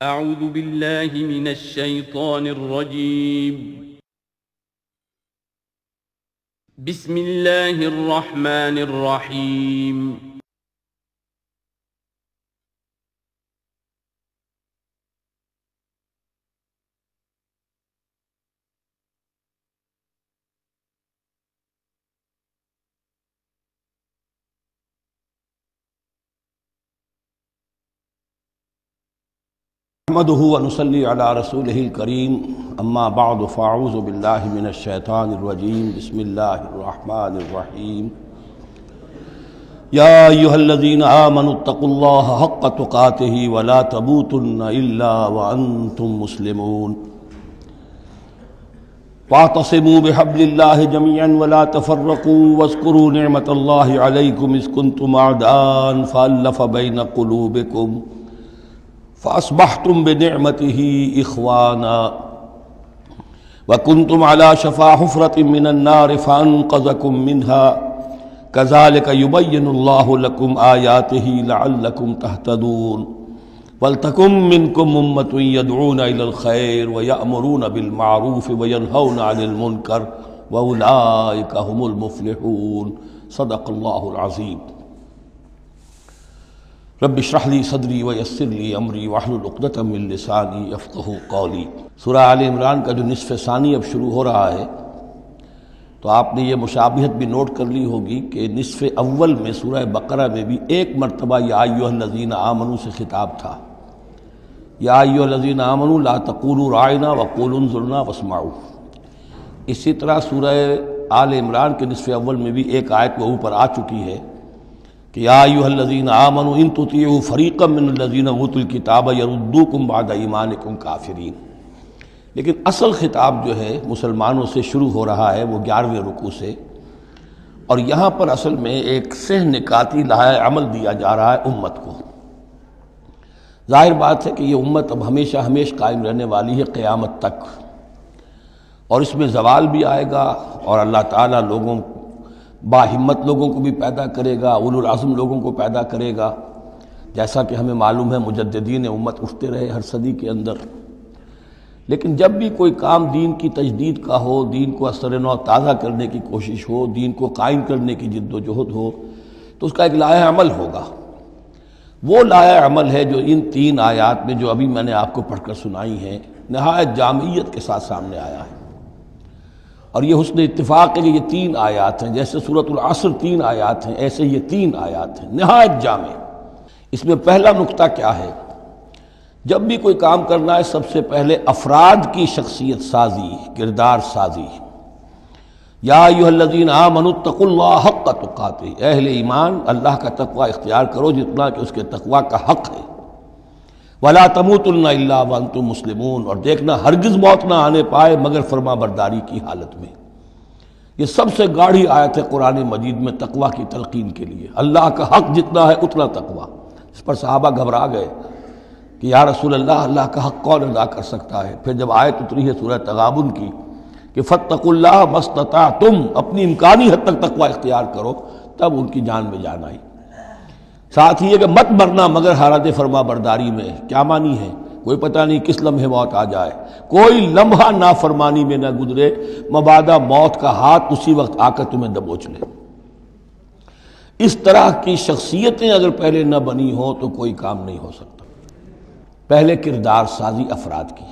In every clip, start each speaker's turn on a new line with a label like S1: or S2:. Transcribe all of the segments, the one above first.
S1: اعوذ باللہ من الشیطان الرجیم بسم اللہ الرحمن الرحیم
S2: نحمده ونصلي على رسوله الكريم اما بعد فاعوذ بالله من الشيطان الرجيم بسم الله الرحمن الرحيم يا ايها الذين امنوا اتقوا الله حق تقاته ولا تموتن الا وانتم مسلمون واعتصموا بحبل الله جميعا ولا تفرقوا واذكروا نعمة الله عليكم اذ كنتم اعداء فالف بين قلوبكم فأصبحتم بنعمته إخوانا وكنتم على شفا حفرة من النار فأنقذكم منها كذلك يبين الله لكم آياته لعلكم تهتدون ولتكن منكم أمة يدعون إلى الخير ويأمرون بالمعروف وينهون عن المنكر وأولئك هم المفلحون صدق الله العظيم رب اشرح لي صدري ويسر لي امري واحلل عقدة من لساني يفقهوا قولي۔ سورہ آل عمران کا جو نصف ثانی اب شروع ہو رہا ہے تو آپ نے یہ مشابہت بھی نوٹ کر لی ہوگی کہ نصف اول میں سورہ بقرہ میں بھی ایک مرتبہ یا ایھا الذین آمنوا سے خطاب تھا، یا ایھا الذین آمنوا لا تقولوا راعنا وقولوا انظرنا واسمعوا۔ اسی طرح سورہ آل عمران کے نصف اول میں بھی ایک آیت وہ اوپر آ چکی ہے کہ یا ایھا الذین آمنوا ان تطیعوا فریقا من الذین اوتوا الکتاب یردوکم بعد ایمانکم کافرین۔ لیکن اصل خطاب جو ہے مسلمانوں سے شروع ہو رہا ہے وہ 11ویں رکوع سے، اور یہاں پر اصل میں ایک سہ نکاتی لائحہ عمل دیا جا رہا ہے امت کو۔ ظاہر بات ہے کہ یہ امت اب ہمیشہ ہمیشہ قائم رہنے والی ہے قیامت تک، اور اس میں زوال بھی آئے گا، اور اللہ تعالیٰ لوگوں باہمت لوگوں کو بھی پیدا کرے گا، اولو العزم لوگوں کو پیدا کرے گا، جیسا کہ ہمیں معلوم ہے مجددین امت اٹھتے رہے ہر صدی کے اندر۔ لیکن جب بھی کوئی کام دین کی تجدید کا ہو، دین کو اثر نو تازہ کرنے کی کوشش ہو، دین کو قائم کرنے کی جد و جہد ہو، تو اس کا ایک لائحہ عمل ہوگا۔ وہ لائحہ عمل ہے جو ان 3 آیات میں جو ابھی میں نے آپ کو پڑھ کر سنائی ہیں نہایت جامعیت کے ساتھ سامنے آیا ہے، اور یہ حسن اتفاق ہے کہ یہ 3 آیات ہیں، جیسے سورۃ العصر 3 آیات ہیں، ایسے یہ 3 آیات ہیں نہایت جامع۔ اس میں پہلا نقطہ کیا ہے؟ جب بھی کوئی کام کرنا ہے سب سے پہلے افراد کی شخصیت سازی، کردار سازی۔ یا ایھا الذین آمنوا اتقوا اللہ حق تقاتہ، اہل ایمان اللہ کا تقوی اختیار کرو جتنا کہ اس کے تقوی کا حق ہے۔ وَلَا تَمُوتُنَّ إِلَّا وَأَنْتُمْ مُسْلِمُونَ، اور دیکھنا ہرگز موت نہ آنے پائے مگر فرما برداری کی حالت میں۔ یہ سب سے گاڑھی آیت ہے قرآن مجید میں تقوی کی تلقین کے لیے۔ اللہ کا حق جتنا ہے اتنا تقوی۔ اس پر صحابہ گھبرا گئے کہ یا رسول اللہ، اللہ کا حق کون ادا کر سکتا ہے؟ پھر جب آیت اتری ہے سورہ تغابن کی کہ فاتقوا اللہ ما استطعتم، اپنی امکانی حد تک تقوی اختیار کرو، تب ان کی جان میں جان آئی۔ ساتھ ہی ہے کہ مت مرنا مگر حالت فرما برداری میں۔ کیا معنی ہے؟ کوئی پتہ نہیں کس لمحے موت آ جائے، کوئی لمحہ نافرمانی میں نہ گزرے، مبادا موت کا ہاتھ اسی وقت آ کر تمہیں دبوچ لے۔ اس طرح کی شخصیتیں اگر پہلے نہ بنی ہوں تو کوئی کام نہیں ہو سکتا۔ پہلے کردار سازی افراد کی۔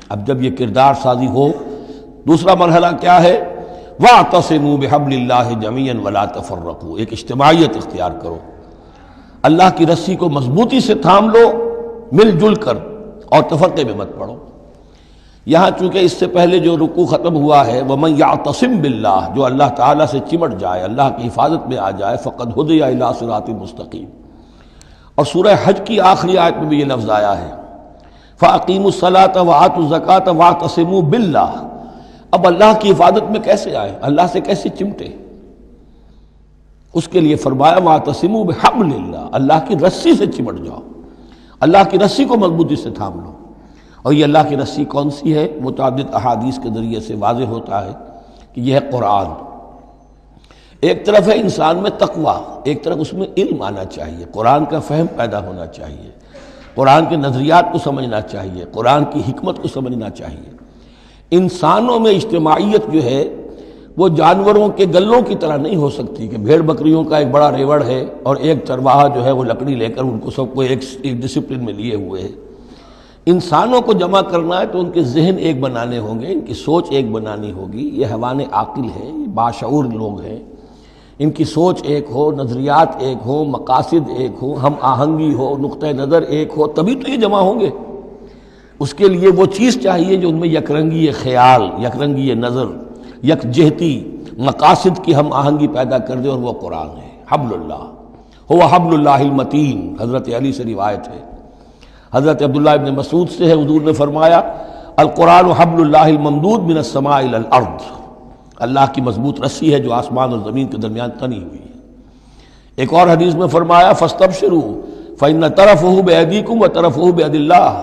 S2: اب جب یہ کردار سازی ہو، دوسرا مرحلہ کیا ہے؟ وَاعْتَصِمُوا بِحَبْلِ اللَّهِ جَمِيعًا وَلَا تَفَرَّقُوا، ایک اجتماعیت اختیار کرو، اللہ کی رسی کو مضبوطی سے تھام لو، مل جل کر، اور تفرقے میں مت پڑو۔ یہاں چونکہ اس سے پہلے جو رکوع ختم ہوا ہے وَمَن يَعْتَصِم بِاللَّهِ، جو اللہ تعالیٰ سے چمٹ جائے، اللہ کی حفاظت میں آ جائے، فَقَدْ هُدِيَ إِلَىٰ صِرَاطٍ مُسْتَقِيم۔ اور سورہ حج کی آخری آیت میں بھی یہ لفظ آیا ہے فَأَقِیمُوا الصَّلَاةَ وَآتُوا الزَّکَاةَ وَاعْتَصِمُوا بِاللَّهِ۔ اب اللہ کی حفاظت میں کیسے آئے؟ اللہ سے کیسے چمٹے؟ اس کے لیے فرمایا وَاعْتَصِمُوا بِحَبْلِ اللَّهِ، اللہ کی رسی سے چمٹ جاؤ، اللہ کی رسی کو مضبوطی سے تھام لو۔ اور یہ اللہ کی رسی کون سی ہے؟ متعدد احادیث کے ذریعے سے واضح ہوتا ہے کہ یہ ہے قرآن۔ ایک طرف ہے انسان میں تقوی، ایک طرف اس میں علم آنا چاہیے، قرآن کا فہم پیدا ہونا چاہیے۔ قرآن کے نظریات کو سمجھنا چاہیے، قرآن کی حکمت کو سمجھنا چاہیے۔ انسانوں میں اجتماعیت جو ہے وہ جانوروں کے گلوں کی طرح نہیں ہو سکتی کہ بھیڑ بکریوں کا ایک بڑا ریوڑ ہے اور ایک چرواہا جو ہے وہ لکڑی لے کر ان کو سب کو ایک ڈسپلن میں لیے ہوئے ہے۔ انسانوں کو جمع کرنا ہے تو ان کے ذہن ایک بنانے ہوں گے، ان کی سوچ ایک بنانی ہوگی۔ یہ حیوان عاقل ہے، یہ باشعور لوگ ہیں، ان کی سوچ ایک ہو، نظریات ایک ہو، مقاصد ایک ہو، ہم آہنگی ہو، نقطہ نظر ایک ہو، تبھی تو یہ جمع ہوں گے۔ اس کے لیے وہ چیز چاہیے جو ان میں یکرنگی خیال، یکرنگی نظر، یکجہتی مقاصد کی ہم آہنگی پیدا کر دے، اور وہ قرآن ہے۔ حبل اللہ هو حبل اللہ المتین، حضرت علی سے روایت ہے۔ حضرت عبداللہ ابن مسعود سے ہے، حضور نے فرمایا القرآن حبل اللہ الممدود من السماء الی الارض، اللہ کی مضبوط رسی ہے جو آسمان اور زمین کے درمیان تنی ہوئی ہے۔ ایک اور حدیث میں فرمایا فاستبشروا فإن طرفه بأيديكم وطرفه بيد اللہ،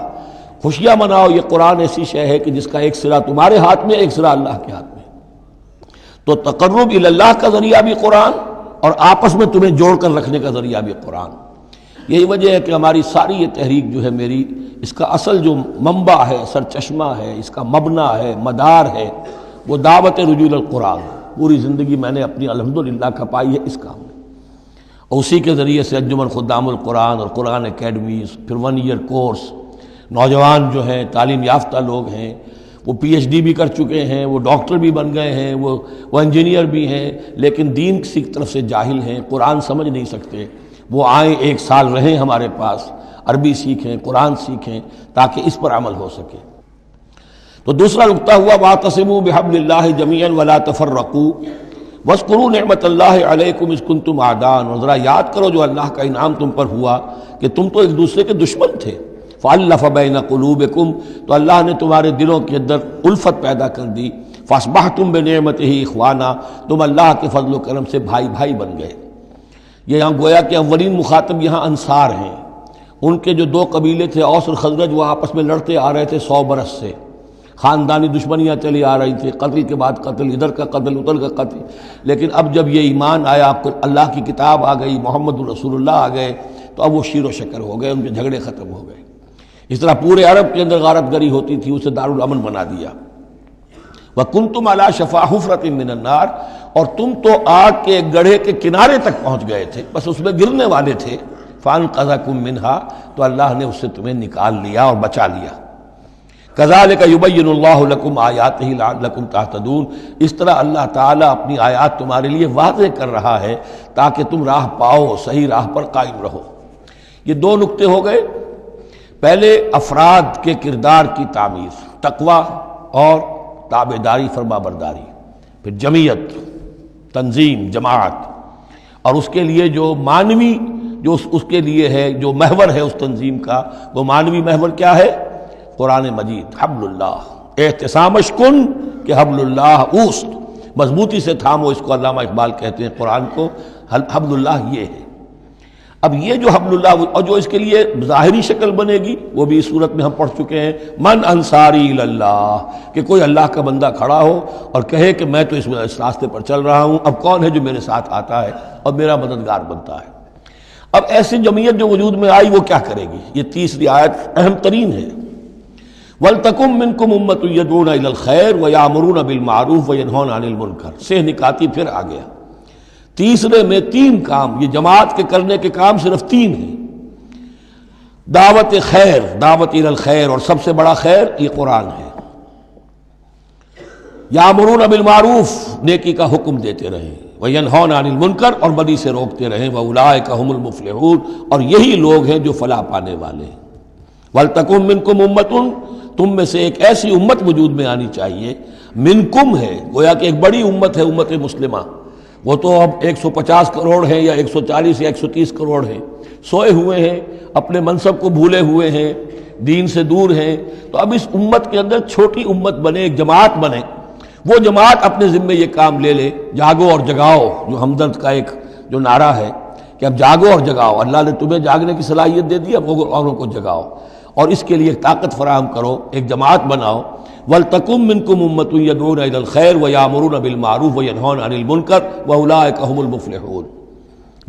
S2: خوشیاں مناؤ، یہ قرآن ایسی شے ہے کہ جس کا ایک سرا تمہارے ہاتھ میں، ایک سرا اللہ کے ہاتھ میں۔ تو تقرب الی اللہ کا ذریعہ بھی قرآن، اور آپس میں تمہیں جوڑ کر رکھنے کا ذریعہ بھی قرآن۔ یہی وجہ ہے کہ ہماری ساری یہ تحریک جو ہے میری، اس کا اصل جو منبع ہے، سر چشمہ ہے، اس کا مبنی ہے، مدار ہے، وہ دعوت رجوع القرآن۔ پوری زندگی میں نے اپنی الحمدللہ کھپائی ہے اس کام میں، اور اسی کے ذریعے سے انجمن خدام القرآن اور قرآن اکیڈمیز، پھر 1 ایئر کورس، نوجوان جو ہیں تعلیم یافتہ لوگ ہیں، وہ پی ایچ ڈی بھی کر چکے ہیں، وہ ڈاکٹر بھی بن گئے ہیں، وہ انجینئر بھی ہیں، لیکن دین کی طرف سے جاہل ہیں، قرآن سمجھ نہیں سکتے۔ وہ آئیں، 1 سال رہیں ہمارے پاس، عربی سیکھیں، قرآن سیکھیں، تاکہ اس پر عمل ہو سکے۔ تو دوسرا نقطہ ہوا واعتصموا بحبل اللہ جميعا ولا تفرقوا واذکروا نعمت اللہ علیکم اذ کنتم اعداء، اور ذرا یاد کرو جو اللہ کا انعام تم پر ہوا کہ تم تو ایک دوسرے کے دشمن تھے۔ فالف بین قلوبکم، تو اللہ نے تمہارے دلوں کے اندر الفت پیدا کر دی۔ فاصبحتم بنعمتہ اخوانا، تم اللہ کے فضل و کرم سے بھائی بھائی بن گئے۔ یہ یہاں گویا کہ اولین مخاطب یہاں انصار ہیں۔ ان کے جو 2 قبیلے تھے اوس اور خزرج، وہ آپس میں لڑتے آ رہے تھے 100 برس سے، خاندانی دشمنیاں چلی آ رہی تھی، قتل کے بعد قتل، ادھر کا قتل ادھر کا قتل۔ لیکن اب جب یہ ایمان آیا، اللہ کی کتاب آ گئی، محمد رسول اللہ آ گئے، تو اب وہ شیر و شکر ہو گئے، ان کے جھگڑے ختم ہو گئے۔ اس طرح پورے عرب کے اندر غارت گری ہوتی تھی، اسے دارالامن بنا دیا۔ وَكُنْتُمْ عَلَى شَفَا حُفْرَةٍ مِّنَ النَّارِ، اور تم تو آگ کے گڑھے کے کنارے تک پہنچ گئے تھے، بس اس میں گرنے والے تھے۔ فَأَنْقَذَكُم مِّنْهَا، تو اللہ نے اس سے تمہیں نکال لیا اور بچا لیا۔ كَذَلِكَ يُبَيِّنُ اللَّهُ لَكُمْ آيَاتِهِ لَعَلَّكُمْ تَهْتَدُونَ، اس طرح اللہ تعالیٰ اپنی آیات تمہارے لیے واضح کر رہا ہے تاکہ تم راہ پاؤ، صحیح راہ پر قائم رہو۔ یہ 2 نقطے ہو گئے۔ پہلے افراد کے کردار کی تعمیر، تقوی اور تابعداری، فرما برداری، پھر جمعیت، تنظیم، جماعت، اور اس کے لیے جو معنوی، جو اس کے لیے ہے، جو محور ہے اس تنظیم کا، وہ معنوی محور کیا ہے؟ قرآن مجید، حبل اللہ، اعتصامش کن کہ حبل اللہ اوست، مضبوطی سے تھامو، اس کو علامہ اقبال کہتے ہیں قرآن کو، حبل اللہ یہ ہے۔ اب یہ جو حبل اللہ، اور جو اس کے لیے ظاہری شکل بنے گی، وہ بھی اس صورت میں ہم پڑھ چکے ہیں، من انصاری اللہ، کہ کوئی اللہ کا بندہ کھڑا ہو اور کہے کہ میں تو اس راستے پر چل رہا ہوں، اب کون ہے جو میرے ساتھ آتا ہے اور میرا مددگار بنتا ہے۔ اب ایسی جمعیت جو وجود میں آئی وہ کیا کرے گی؟ یہ تیسری آیت اہم ترین ہے۔ وَلْتَكُن مِّنكُمْ أُمَّةٌ يَدْعُونَ إِلَى الْخَيْرِ وَيَأْمُرُونَ بِالْمَعْرُوفِ وَيَنْهَوْنَ عَنِ الْمُنكَرِ، سے نکاتی پھر آ گیا۔ تیسرے میں 3 کام، یہ جماعت کے کرنے کے کام صرف 3 ہیں۔ دعوت خیر، دعوت الی الخیر، اور سب سے بڑا خیر یہ قرآن ہے۔ یامرون بالمعروف، نیکی کا حکم دیتے رہیں، وینہون عن المنکر، اور بدی سے روکتے رہیں، واولئک هم المفلحون، اور یہی لوگ ہیں جو فلاح پانے والے ہیں۔ ولتکن منکم امۃ، تم میں سے ایک ایسی امت وجود میں آنی چاہیے، منکم ہے، گویا کہ ایک بڑی امت ہے امت مسلمہ، وہ تو اب 150 کروڑ ہیں یا 140 یا 130 کروڑ ہیں، سوئے ہوئے ہیں، اپنے منصب کو بھولے ہوئے ہیں، دین سے دور ہیں۔ تو اب اس امت کے اندر چھوٹی امت بنے، ایک جماعت بنے، وہ جماعت اپنے ذمے یہ کام لے لے، جاگو اور جگاؤ، جو ہمدرد کا ایک جو نعرہ ہے کہ اب جاگو اور جگاؤ، اللہ نے تمہیں جاگنے کی صلاحیت دے دی، اب اوروں کو جگاؤ، اور اس کے لیے طاقت فراہم کرو، ایک جماعت بناؤ۔ وَلْتَكُن مِّنكُمْ أُمَّةٌ يَدْعُونَ إِلَى الْخَيْرِ وَيَأْمُرُونَ بِالْمَعْرُوفِ وَيَنْهَوْنَ عَنِ الْمُنكَرِ وَأُولَٰئِكَ هُمُ الْمُفْلِحُونَ۔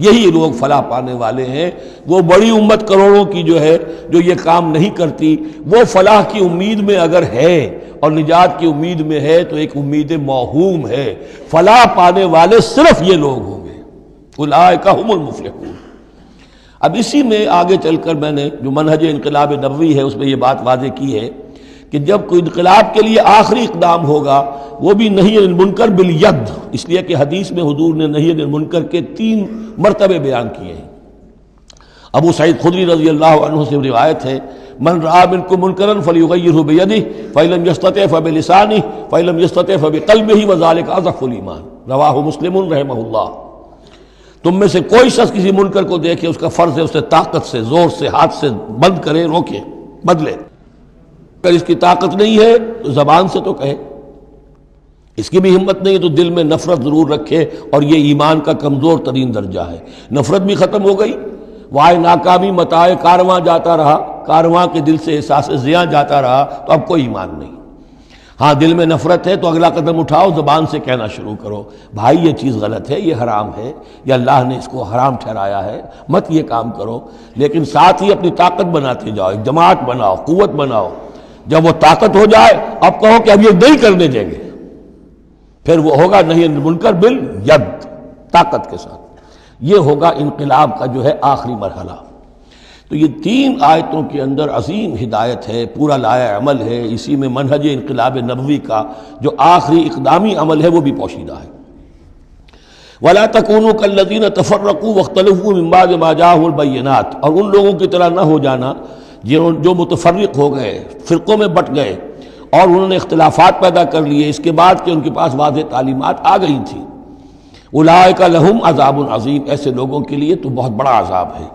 S2: یہی لوگ فلاح پانے والے ہیں۔ وہ بڑی امت کروڑوں کی جو ہے جو یہ کام نہیں کرتی، وہ فلاح کی امید میں اگر ہے اور نجات کی امید میں ہے تو ایک امید موہوم ہے۔ فلاح پانے والے صرف یہ لوگ ہوں گے، اولئک ھم المفلحون۔ اب اسی میں آگے چل کر میں نے جو منہج انقلاب نبوی ہے اس میں یہ بات واضح کی ہے کہ جب کوئی انقلاب کے لیے آخری اقدام ہوگا وہ بھی نہی عن المنکر بالید، اس لیے کہ حدیث میں حضور نے نہی عن المنکر کے 3 مرتبے بیان کیے ہیں۔ ابو سعید خدری رضی اللہ عنہ سے روایت ہے، من رأى منکم منکرا فلیغیرہ بیدہ فإن لم یستطع فبلسانہ فإن لم یستطع فبقلبہ وذلک اضعف الایمان، رواہ مسلم رحمہ اللہ۔ تم میں سے کوئی شخص کسی منکر کو دیکھے، اس کا فرض ہے اسے طاقت سے، زور سے، ہاتھ سے بند کرے، روکے، بدلے۔ اگر اس کی طاقت نہیں ہے تو زبان سے تو کہے، اس کی بھی ہمت نہیں ہے تو دل میں نفرت ضرور رکھے، اور یہ ایمان کا کمزور ترین درجہ ہے۔ نفرت بھی ختم ہو گئی، وائے ناکامی متاع کارواں جاتا رہا، کارواں کے دل سے احساس زیاں جاتا رہا تو اب کوئی ایمان نہیں۔ ہاں دل میں نفرت ہے تو اگلا قدم اٹھاؤ، زبان سے کہنا شروع کرو، بھائی یہ چیز غلط ہے، یہ حرام ہے، یا اللہ نے اس کو حرام ٹھہرایا ہے، مت یہ کام کرو۔ لیکن ساتھ ہی اپنی طاقت بناتے جاؤ، ایک جماعت بناؤ، قوت بناؤ۔ جب وہ طاقت ہو جائے اب کہو کہ اب یہ نہیں کرنے دیں گے، پھر وہ ہوگا نہی عن المنکر بالید، طاقت کے ساتھ۔ یہ ہوگا انقلاب کا جو ہے آخری مرحلہ۔ تو یہ 3 آیتوں کے اندر عظیم ہدایت ہے، پورا لایا عمل ہے، اسی میں منہج انقلاب نبوی کا جو آخری اقدامی عمل ہے وہ بھی پوشیدہ ہے۔ وَلَا تَكُونُوا كَالَّذِينَ تَفَرَّقُوا وَاخْتَلَفُوا مِن بَعْدِ مَا جَاءَهُمُ الْبَيِّنَاتُ، اور ان لوگوں کی طرح نہ ہو جانا جو متفرق ہو گئے، فرقوں میں بٹ گئے اور انہوں نے اختلافات پیدا کر لیے اس کے بعد کہ ان کے پاس واضح تعلیمات آ گئی تھیں۔ اولئک لہم عذاب عظیم، ایسے لوگوں کے لیے تو بہت بڑا عذاب ہے۔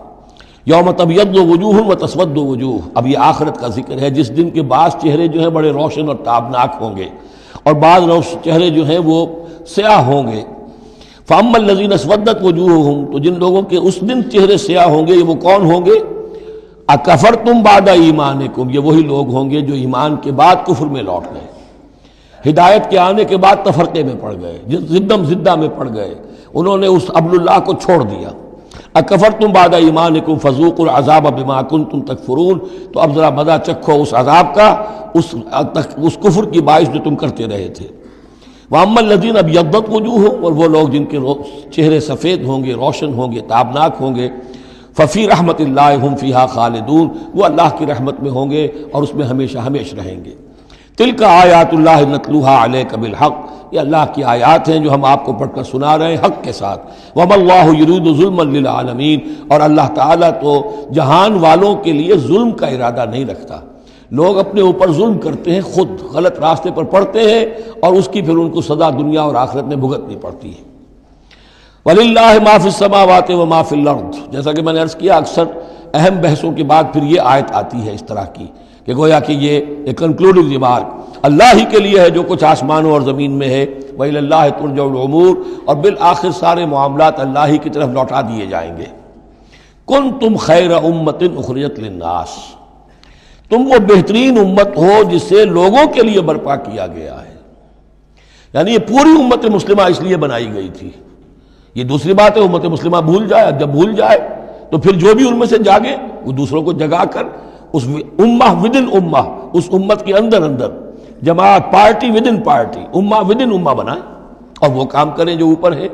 S2: یوم تبیض وجوہ وتسود وجوہ، اب یہ آخرت کا ذکر ہے جس دن کے بعض چہرے جو ہیں بڑے روشن اور تابناک ہوں گے اور بعض چہرے جو ہیں وہ سیاہ ہوں گے۔ فاما الذین اسودت وجوہہم، تو جن لوگوں کے اس دن چہرے سیاہ ہوں گے یہ وہ کون ہوں گے؟ اکفرتم بعد ایمانکم، یہ وہی لوگ ہوں گے جو ایمان کے بعد کفر میں لوٹ گئے، ہدایت کے آنے کے بعد تفرقے میں پڑ گئے، زدم زدہ میں پڑ گئے، انہوں نے اس عبد اللہ کو چھوڑ دیا۔ اکفرتم بعد ایمانکم فذوقوا العذاب بما کنتم تکفرون، تو اب ذرا مزہ چکھو اس عذاب کا، اس کفر کی باعث جو تم کرتے رہے تھے۔ واما الذین ابیضت وجوہہم، اور وہ لوگ جن کے چہرے سفید ہوں گے، روشن ہوں گے، تابناک ہوں گے، ففی رحمت اللہ ہم فیہا خالدون، وہ اللہ کی رحمت میں ہوں گے اور اس میں ہمیشہ ہمیش رہیں گے۔ تلک آیات اللہ نتلوہا علیک بالحق، یہ اللہ کی آیات ہیں جو ہم آپ کو پڑھ کر سنا رہے ہیں حق کے ساتھ۔ وما اللہ یرید ظلما للعالمین، اور اللہ تعالیٰ تو جہان والوں کے لیے ظلم کا ارادہ نہیں رکھتا۔ لوگ اپنے اوپر ظلم کرتے ہیں، خود غلط راستے پر پڑتے ہیں اور اس کی پھر ان کو سزا دنیا اور آخرت میں بھگتنی پڑتی ہے۔ وَلِلَّهِ مَا فِي السَّمَاوَاتِ وَمَا فِي الْأَرْضِ، جیسا کہ میں نے عرض کیا اکثر اہم بحثوں کے بعد پھر یہ آیت آتی ہے اس طرح کی کہ گویا کہ یہ ایک کنکلوڈنگ ریمارک، اللہ ہی کے لیے ہے جو کچھ آسمانوں اور زمین میں ہے، وَإِلَى اللَّهِ تُرْجَعُ الْأُمُورُ، اور بالآخر سارے معاملات اللہ ہی کی طرف لوٹا دیے جائیں گے۔ كُنْتُمْ خَيْرَ أُمَّةٍ أُخْرِجَتْ لِلنَّاسِ، تم وہ بہترین امت ہو جسے لوگوں کے لیے برپا کیا گیا ہے، یعنی یہ پوری امت مسلمہ اس لیے بنائی گئی تھی۔ یہ دوسری بات ہے امت مسلمہ بھول جائے، جب بھول جائے تو پھر جو بھی ان میں سے جاگے وہ دوسروں کو جگا کر اس امہ ودن امہ، اس امت کے اندر اندر جماعت، پارٹی ودن پارٹی، امہ ودن امہ بنائیں اور وہ کام کریں جو اوپر ہے۔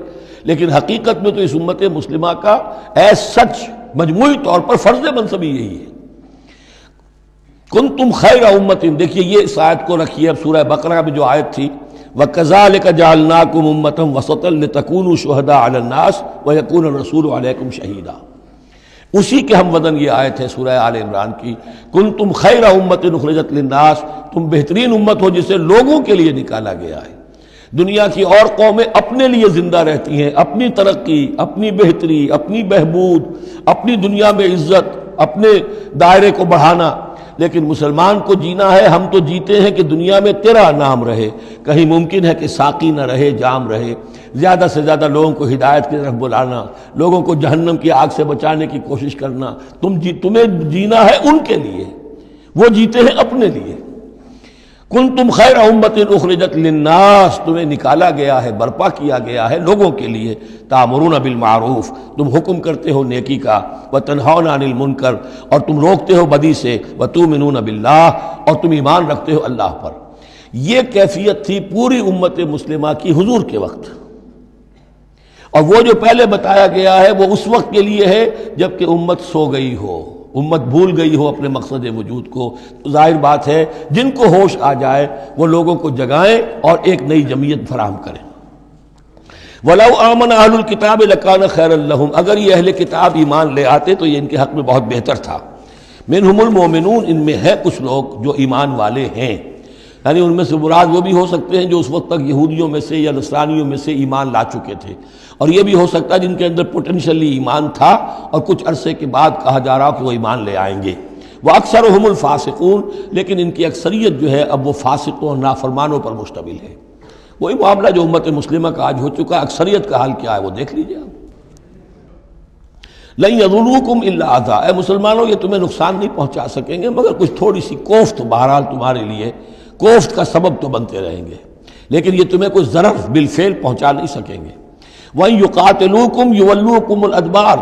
S2: لیکن حقیقت میں تو اس امت مسلمہ کا ایز سچ مجموعی طور پر فرض منصبی یہی ہے۔ کنتم خیر امت، دیکھیے یہ اس آیت کو رکھیے اب سورہ بقرہ میں جو آیت تھی، وَكَذَلِكَ جَعَلْنَاكُمْ أُمَّةً وَسَطًا لِتَكُونُوا شُهَدَاءَ عَلَى النَّاسِ وَيَكُونَ الرَّسُولُ عَلَيْكُمْ شَهِيدًا، اسی کے ہم وزن یہ آیت ہے سورہ آل عمران کی، کنتم خیر امت اخرجت للناس، تم بہترین امت ہو جسے لوگوں کے لیے نکالا گیا ہے۔ دنیا کی اور قومیں اپنے لیے زندہ رہتی ہیں، اپنی ترقی، اپنی بہتری، اپنی بہبود، اپنی دنیا میں عزت، اپنے دائرے کو بڑھانا، لیکن مسلمان کو جینا ہے، ہم تو جیتے ہیں کہ دنیا میں تیرا نام رہے، کہیں ممکن ہے کہ ساقی نہ رہے، جام رہے، زیادہ سے زیادہ لوگوں کو ہدایت کی طرف بلانا، لوگوں کو جہنم کی آگ سے بچانے کی کوشش کرنا۔ تمہیں جینا ہے ان کے لیے، وہ جیتے ہیں اپنے لیے۔ کنتم خیر امت اخرجت للناس، تمہیں نکالا گیا ہے، برپا کیا گیا ہے لوگوں کے لیے، تامرون بالمعروف، تم حکم کرتے ہو نیکی کا، وتنہون عن المنکر، اور تم روکتے ہو بدی سے، وتؤمنون باللہ، اور تم ایمان رکھتے ہو اللہ پر۔ یہ کیفیت تھی پوری امت مسلمہ کی حضور کے وقت، اور وہ جو پہلے بتایا گیا ہے وہ اس وقت کے لیے ہے جب کہ امت سو گئی ہو، امت بھول گئی ہو اپنے مقصد وجود کو۔ ظاہر بات ہے جن کو ہوش آ جائے وہ لوگوں کو جگائیں اور ایک نئی جمعیت فراہم کریں۔ وَلَوْ آمَنَ أَهْلُ الْكِتَابِ لَكَانَ خَيْرًا لَهُمْ، اگر یہ اہل کتاب ایمان لے آتے تو یہ ان کے حق میں بہت بہتر تھا۔ مِنْهُمُ الْمُؤْمِنُونَ، ان میں ہے کچھ لوگ جو ایمان والے ہیں، یعنی ان میں سے مراد وہ بھی ہو سکتے ہیں جو اس وقت تک یہودیوں میں سے یا نصرانیوں میں سے ایمان لا چکے تھے، اور یہ بھی ہو سکتا ہے جن کے اندر پوٹینشلی ایمان تھا اور کچھ عرصے کے بعد کہا جا رہا کہ وہ ایمان لے آئیں گے۔ وَأَكْثَرُهُمُ الْفَاسِقُونَ، لیکن ان کی اکثریت جو ہے اب وہ فاسقوں اور نافرمانوں پر مشتمل ہے۔ وہی معاملہ جو امت مسلمہ کا آج ہو چکا، اکثریت کا حال کیا ہے وہ دیکھ لیجیے آپ۔ لَن يَضُرُّوكُمْ إِلَّا أَذًى، اے مسلمانوں یہ تمہیں نقصان نہیں پہنچا سکیں گے مگر کچھ تھوڑی سی کوفت، بہرحال تمہارے لیے کوفت کا سبب تو بنتے رہیں گے، لیکن یہ تمہیں کوئی ضرر بالفعل پہنچا نہیں سکیں گے۔ وَإِن يُقَاتِلُوكُمْ يُوَلُّوكُمُ الْأَدْبَارَ،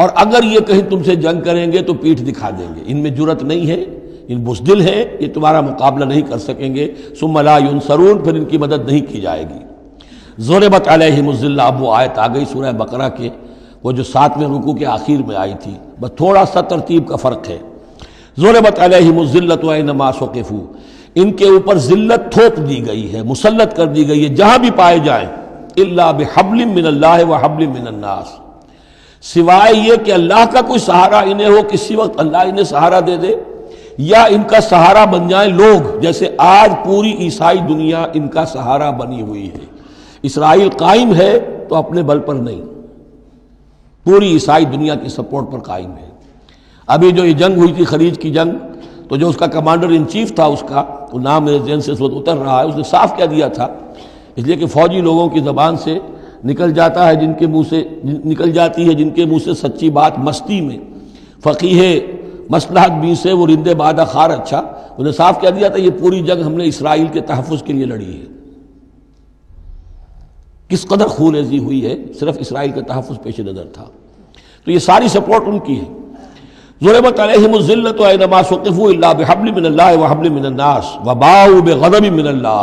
S2: اور اگر یہ کہیں تم سے جنگ کریں گے تو پیٹھ دکھا دیں گے، ان میں جرأت نہیں ہے، ان بزدل ہیں، یہ تمہارا مقابلہ نہیں کر سکیں گے۔ ثُمَّ لَا يُنصَرُونَ، پھر ان کی مدد نہیں کی جائے گی۔ ضُرِبَتْ عَلَيْهِمُ الذِّلَّةُ، اب وہ آیت آ گئی سورہ بقرہ کے وہ جو 7ویں رکوع کے آخر میں آئی تھی، بس تھوڑا سا ترتیب کا فرق ہے۔ ضُرِبَتْ عَلَيْهِمُ الذِّلَّةُ أَيْنَمَا ثُقِفُوا، ان کے اوپر ذلت تھوپ دی گئی ہے، مسلط کر دی گئی ہے جہاں بھی پائے جائیں، الا بحبل من اللہ وحبل من الناس، سوائے یہ کہ اللہ کا کوئی سہارا انہیں ہو، کسی وقت اللہ انہیں سہارا دے دے، یا ان کا سہارا بن جائیں لوگ، جیسے آج پوری عیسائی دنیا ان کا سہارا بنی ہوئی ہے۔ اسرائیل قائم ہے تو اپنے بل پر نہیں، پوری عیسائی دنیا کی سپورٹ پر قائم ہے۔ ابھی جو یہ جنگ ہوئی تھی خلیج کی جنگ، تو جو اس کا کمانڈر ان چیف تھا، اس کا وہ نام میرے ذہن سے اس وقت اتر رہا ہے، اس نے صاف کہہ دیا تھا، اس لیے کہ فوجی لوگوں کی زبان سے نکل جاتا ہے، جن کے منہ سے نکل جاتی ہے، جن کے منہ سے سچی بات مستی میں، فقیہ مصلحت بھی سے وہ رندے بادہ خار اچھا، انہوں نے صاف کہہ دیا تھا یہ پوری جنگ ہم نے اسرائیل کے تحفظ کے لیے لڑی ہے۔ کس قدر خون ریزی ہوئی ہے، صرف اسرائیل کا تحفظ پیش نظر تھا، تو یہ ساری سپورٹ ان کی ہے۔ ضربت علیہم الذلۃ اینما ثقفوا الا بحبل من اللہ وحبل من الناس وباؤوا بغضب من اللہ،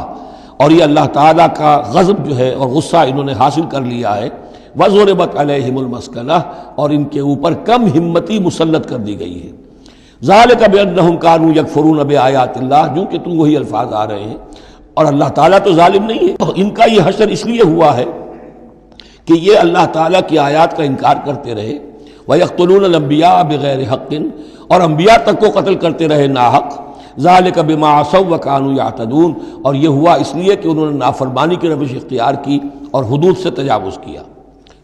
S2: اور یہ اللہ تعالیٰ کا غضب جو ہے اور غصہ انہوں نے حاصل کر لیا ہے۔ وضربت علیہم المسکنہ، اور ان کے اوپر کم ہمتی مسلط کر دی گئی ہے۔ ذالک بانہم کانوا یکفرون بآیات اللہ، جو کہ تم وہی الفاظ آ رہے ہیں، اور اللہ تعالیٰ تو ظالم نہیں ہے۔ ان کا یہ حشر اس لیے ہوا ہے کہ یہ اللہ تعالیٰ کی آیات کا انکار کرتے رہے، وَيَقْتُلُونَ الْأَنْبِيَاءَ بِغَيْرِ حَقٍّ، اور انبیاء تک کو قتل کرتے رہے ناحق۔ ذَلِكَ بِمَا عَصَوْا وَكَانُوا يَعْتَدُونَ، اور یہ ہوا اس لیے کہ انہوں نے نافرمانی کی روش اختیار کی اور حدود سے تجاوز کیا۔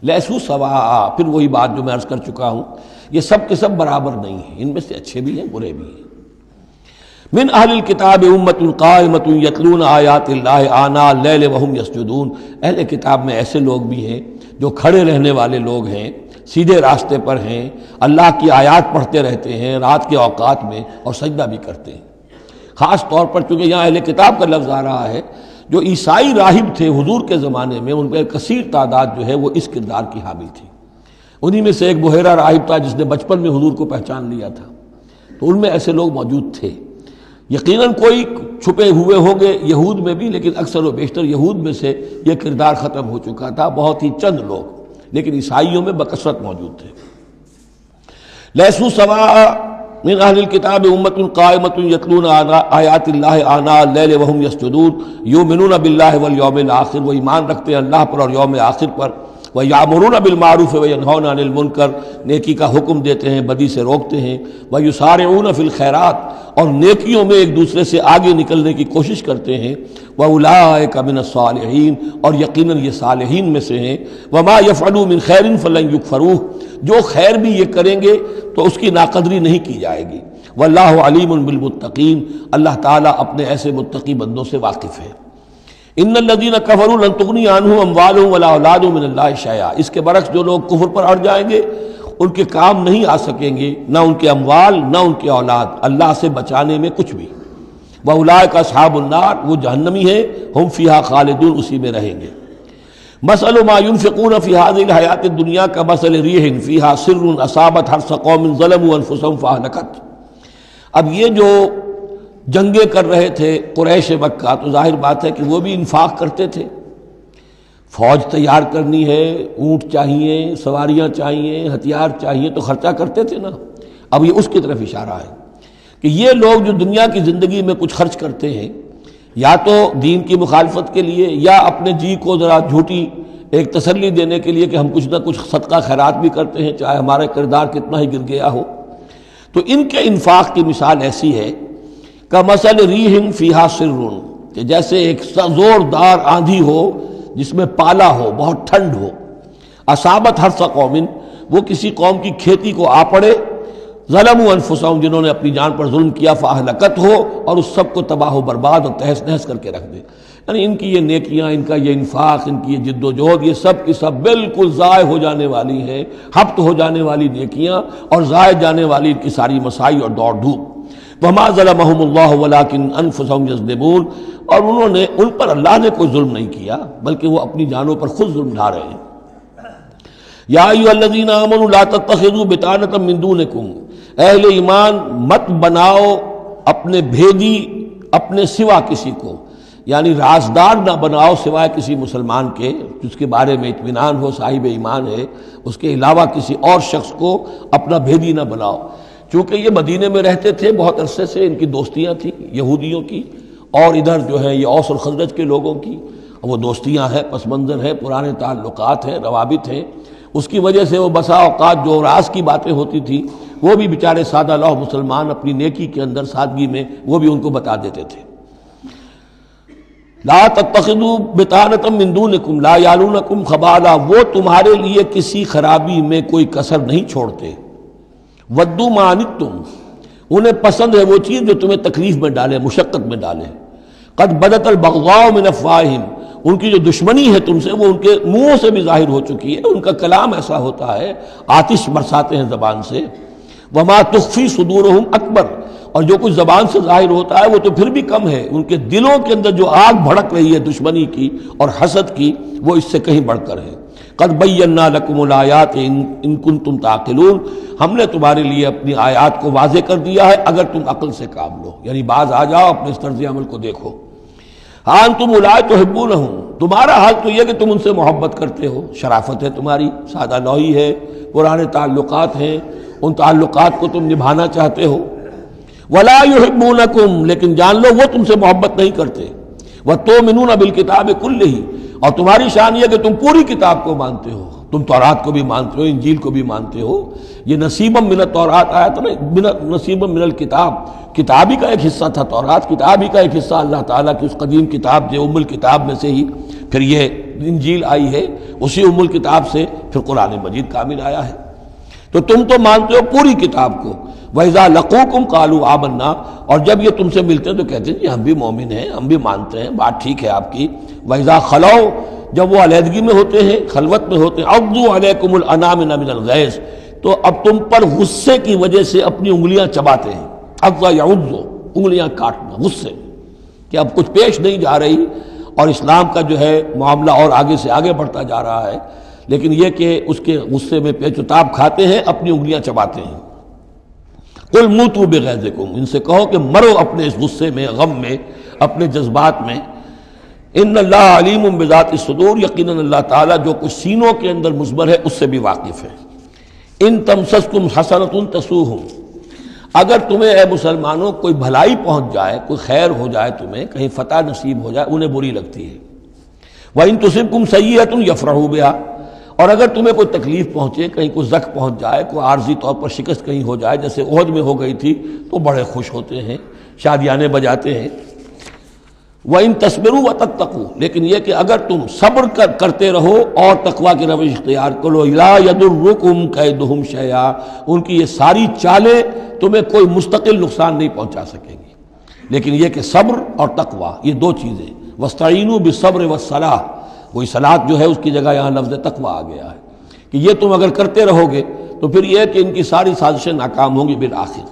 S2: لیسوا سواء، پھر وہی بات جو میں عرض کر چکا ہوں، یہ سب کے سب برابر نہیں ہیں، ان میں سے اچھے بھی ہیں برے بھی ہیں۔ من اہل الکتاب امۃ قائمۃ یتلون آیات اللہ آناء اللیل وہم یسجدون، اہل کتاب میں ایسے لوگ بھی ہیں جو کھڑے رہنے والے لوگ ہیں، سیدھے راستے پر ہیں، اللہ کی آیات پڑھتے رہتے ہیں رات کے اوقات میں اور سجدہ بھی کرتے ہیں۔ خاص طور پر چونکہ یہاں اہل کتاب کا لفظ آ رہا ہے، جو عیسائی راہب تھے حضور کے زمانے میں، ان پہ کثیر تعداد جو ہے وہ اس کردار کی حامل تھی۔ انہی میں سے ایک بحیرہ راہب تھا جس نے بچپن میں حضور کو پہچان لیا تھا، تو ان میں ایسے لوگ موجود تھے۔ یقیناً کوئی چھپے ہوئے ہوں گے یہود میں بھی، لیکن اکثر و بیشتر یہود میں سے یہ کردار ختم ہو چکا تھا، بہت ہی چند لوگ، لیکن عیسائیوں میں بکثرت موجود تھے۔ لیسوا سواء من اہل الکتاب امۃ قائمۃ یتلون آیات اللہ آناء اللیل وہم یسجدون یؤمنون باللہ والیوم الآخر، وہ ایمان رکھتے ہیں اللہ پر اور یوم آخر پر۔ وَيَأْمُرُونَ بِالْمَعْرُوفِ وَيَنْهَوْنَ عَنِ الْمُنْكَرِ، نیکی کا حکم دیتے ہیں، بدی سے روکتے ہیں۔ وَيُسَارِعُونَ فِي الْخَيْرَاتِ، اور نیکیوں میں ایک دوسرے سے آگے نکلنے کی کوشش کرتے ہیں۔ وَأُولَٰئِكَ مِنَ الصَّالِحِينَ، اور یقیناً یہ صالحین میں سے ہیں۔ وَمَا يَفْعَلُوا مِنْ خَيْرٍ فَلَنْ يُكْفَرُوهُ، جو خیر بھی یہ کریں گے تو اس کی ناقدری نہیں کی جائے گی۔ وَاللَّهُ عَلِيمٌ بِالْمُتَّقِينَ، اللہ تعالیٰ اپنے ایسے متقی بندوں سے واقف ہے۔ ان الذین کفروا لن تغنی عنہم اموالہم ولا اولادہم من اللہ شیئا، اس کے برعکس جو لوگ کفر پر اڑ جائیں گے ان کے کام نہیں آ سکیں گے، نہ ان کے اموال نہ ان کے اولاد، اللہ سے بچانے میں کچھ بھی۔ وَأُولَٰئِكَ أَصْحَابُ النَّارِ، وہ جہنمی ہیں، ہم فیہا خالدون، اسی میں رہیں گے۔ مثل ما ينفقون في هذه الحیات الدنیا كمثل ريح فيها سر اصابت حرث قوم ظلموا انفسهم فاهلكت۔ اب یہ جو جنگیں کر رہے تھے قریش مکہ، تو ظاہر بات ہے کہ وہ بھی انفاق کرتے تھے، فوج تیار کرنی ہے، اونٹ چاہیے، سواریاں چاہیے، ہتھیار چاہیے، تو خرچہ کرتے تھے نا۔ اب یہ اس کی طرف اشارہ ہے کہ یہ لوگ جو دنیا کی زندگی میں کچھ خرچ کرتے ہیں، یا تو دین کی مخالفت کے لیے، یا اپنے جی کو ذرا جھوٹی ایک تسلی دینے کے لیے کہ ہم کچھ نہ کچھ صدقہ خیرات بھی کرتے ہیں، چاہے ہمارا کردار کتنا ہی گر گیا ہو، تو ان کے انفاق کی مثال ایسی ہے کمثل ریح فیہا سر، کہ جیسے ایک زوردار آندھی ہو جس میں پالا ہو، بہت ٹھنڈ ہو، اصابت حرث قوم، وہ کسی قوم کی کھیتی کو آ پڑے، ظلموا انفسہم، جنہوں نے اپنی جان پر ظلم کیا، فاہلکت ہو، اور اس سب کو تباہ و برباد اور تہس نہس کر کے رکھ دے۔ یعنی ان کی یہ نیکیاں، ان کا یہ انفاق، ان کی یہ جد و جہد، یہ سب کی سب بالکل ضائع ہو جانے والی ہیں، ہبط ہو جانے والی نیکیاں، اور ضائع جانے والی ان کی ساری مساعی اور دوڑ دھوپ۔ وما ظلمهم اللہ ولکن انفسہم یظلمون، اور انہوں نے، ان پر اللہ نے کوئی ظلم نہیں کیا، بلکہ وہ اپنی جانوں پر خود ظلم ڈھا رہے ہیں۔ یا ایھا الذین آمنوا لا تتخذوا بطانۃ من دونکم، اہل ایمان مت بناؤ اپنے بھیدی اپنے سوا کسی کو، یعنی رازدار نہ بناؤ سوائے کسی مسلمان کے جس کے بارے میں اطمینان ہو، صاحب ایمان ہے، اس کے علاوہ کسی اور شخص کو اپنا بھیدی نہ بناؤ۔ چونکہ یہ مدینے میں رہتے تھے بہت عرصے سے، ان کی دوستیاں تھیں یہودیوں کی، اور ادھر جو ہے یہ اوس اور خزرج کے لوگوں کی، وہ دوستیاں ہیں، پس منظر ہے، پرانے تعلقات ہیں، روابط ہیں، اس کی وجہ سے وہ بسا اوقات جو راز کی باتیں ہوتی تھی وہ بھی بیچارے سادہ لوح مسلمان اپنی نیکی کے اندر، سادگی میں، وہ بھی ان کو بتا دیتے تھے۔ لا تتخذوا بطانۃ من دونکم لا یعلونکم خبالا، وہ تمہارے لیے کسی خرابی میں کوئی کسر نہیں چھوڑتے۔ ودوا ما عنتم، انہیں پسند ہے وہ چیز جو تمہیں تکلیف میں ڈالے، مشقت میں ڈالے۔ قد بدت البغضاء من افواہہم، ان کی جو دشمنی ہے تم سے وہ ان کے منہوں سے بھی ظاہر ہو چکی ہے، ان کا کلام ایسا ہوتا ہے، آتش برساتے ہیں زبان سے۔ وما تخفی صدورہم اکبر، اور جو کچھ زبان سے ظاہر ہوتا ہے وہ تو پھر بھی کم ہے، ان کے دلوں کے اندر جو آگ بھڑک رہی ہے دشمنی کی اور حسد کی، وہ اس سے کہیں بڑھ کر ہے۔ قد بینا لکم الآیات ان کنتم تعقلون، ہم نے تمہارے لیے اپنی آیات کو واضح کر دیا ہے اگر تم عقل سے کام لو، یعنی باز آ جاؤ، اپنے اس طرز عمل کو دیکھو۔ ہاں انتم اولئک تحبونہم، تمہارا حال تو یہ کہ تم ان سے محبت کرتے ہو، شرافت ہے تمہاری، سادہ لوحی ہے، پرانے تعلقات ہیں، ان تعلقات کو تم نبھانا چاہتے ہو۔ ولا یحبونکم، لیکن جان لو وہ تم سے محبت نہیں کرتے۔ وتؤمنون بالکتاب کلہ، اور تمہاری شان یہ کہ تم پوری کتاب کو مانتے ہو، تم تورات کو بھی مانتے ہو، انجیل کو بھی مانتے ہو۔ یہ نصیبا من التورات آیا تھا نا، نصیبا من الکتاب، کتاب ہی کا ایک حصہ تھا تورات، کتاب ہی کا ایک حصہ اللہ تعالیٰ کی اس قدیم کتاب جو ام الکتاب میں سے ہی پھر یہ انجیل آئی ہے، اسی ام الکتاب سے پھر قرآن مجید کامل آیا ہے۔ تو تم تو مانتے ہو پوری کتاب کو۔ وَإِذَا لَقُوكُمْ قَالُوا آمَنَّا، اور جب یہ تم سے ملتے ہیں تو کہتے ہیں جی ہم بھی مومن ہیں، ہم بھی مانتے ہیں، بات ٹھیک ہے آپ کی۔ وَإِذَا خَلَوْا، جب وہ علیحدگی میں ہوتے ہیں، خلوت میں ہوتے ہیں، عَضُّوا عَلَيْكُمُ الْأَنَامِنَ مِنَ الْغَيْظِ، تو اب تم پر غصے کی وجہ سے اپنی انگلیاں چباتے ہیں۔ عَضَّ يَعُضُّ، انگلیاں کاٹنا، غصے کہ اب کچھ پیش نہیں جا رہی، اور اسلام کا جو ہے معاملہ اور آگے سے آگے بڑھتا جا رہا ہے، لیکن یہ کہ اس کے غصے میں پیچ و تاب کھاتے ہیں، اپنی انگلیاں چباتے ہیں۔ قل موتوا بغیظکم، ان سے کہو کہ مرو اپنے اس غصے میں، غم میں، اپنے جذبات میں۔ ان اللہ علیم بذات الصدور، یقیناً اللہ تعالیٰ جو کچھ سینوں کے اندر مضمر ہے اس سے بھی واقف ہے۔ ان تمسسکم حسنۃ تسؤہم، اگر تمہیں اے مسلمانوں کوئی بھلائی پہنچ جائے، کوئی خیر ہو جائے، تمہیں کہیں فتح نصیب ہو جائے، انہیں بری لگتی ہے۔ وَإِن تُصِبْكُمْ سَیِّئَةٌ یفرحوا بِہَا، اور اگر تمہیں کوئی تکلیف پہنچے، کہیں کوئی زخم پہنچ جائے، کوئی عارضی طور پر شکست کہیں ہو جائے، جیسے احد میں ہو گئی تھی، تو بڑے خوش ہوتے ہیں، شادیانے بجاتے ہیں۔ وَإِن تَصْبِرُوا وَتَتَّقُوا، لیکن یہ کہ اگر تم صبر کرتے رہو اور تقویٰ کی روش اختیار کرو، لَا يَضُرُّكُمْ كَيْدُهُمْ شَيْئًا، ان کی یہ ساری چالیں تمہیں کوئی مستقل نقصان نہیں پہنچا سکیں گی۔ لیکن یہ کہ صبر اور تقویٰ، یہ دو چیزیں، وَاسْتَعِینُوا بِالصَّبْرِ وَالصَّلَاةِ، وہی صلاۃ جو ہے اس کی جگہ یہاں لفظ تقویٰ آ گیا ہے کہ یہ تم اگر کرتے رہو گے تو پھر یہ کہ ان کی ساری سازشیں ناکام ہوں گی بالآخر۔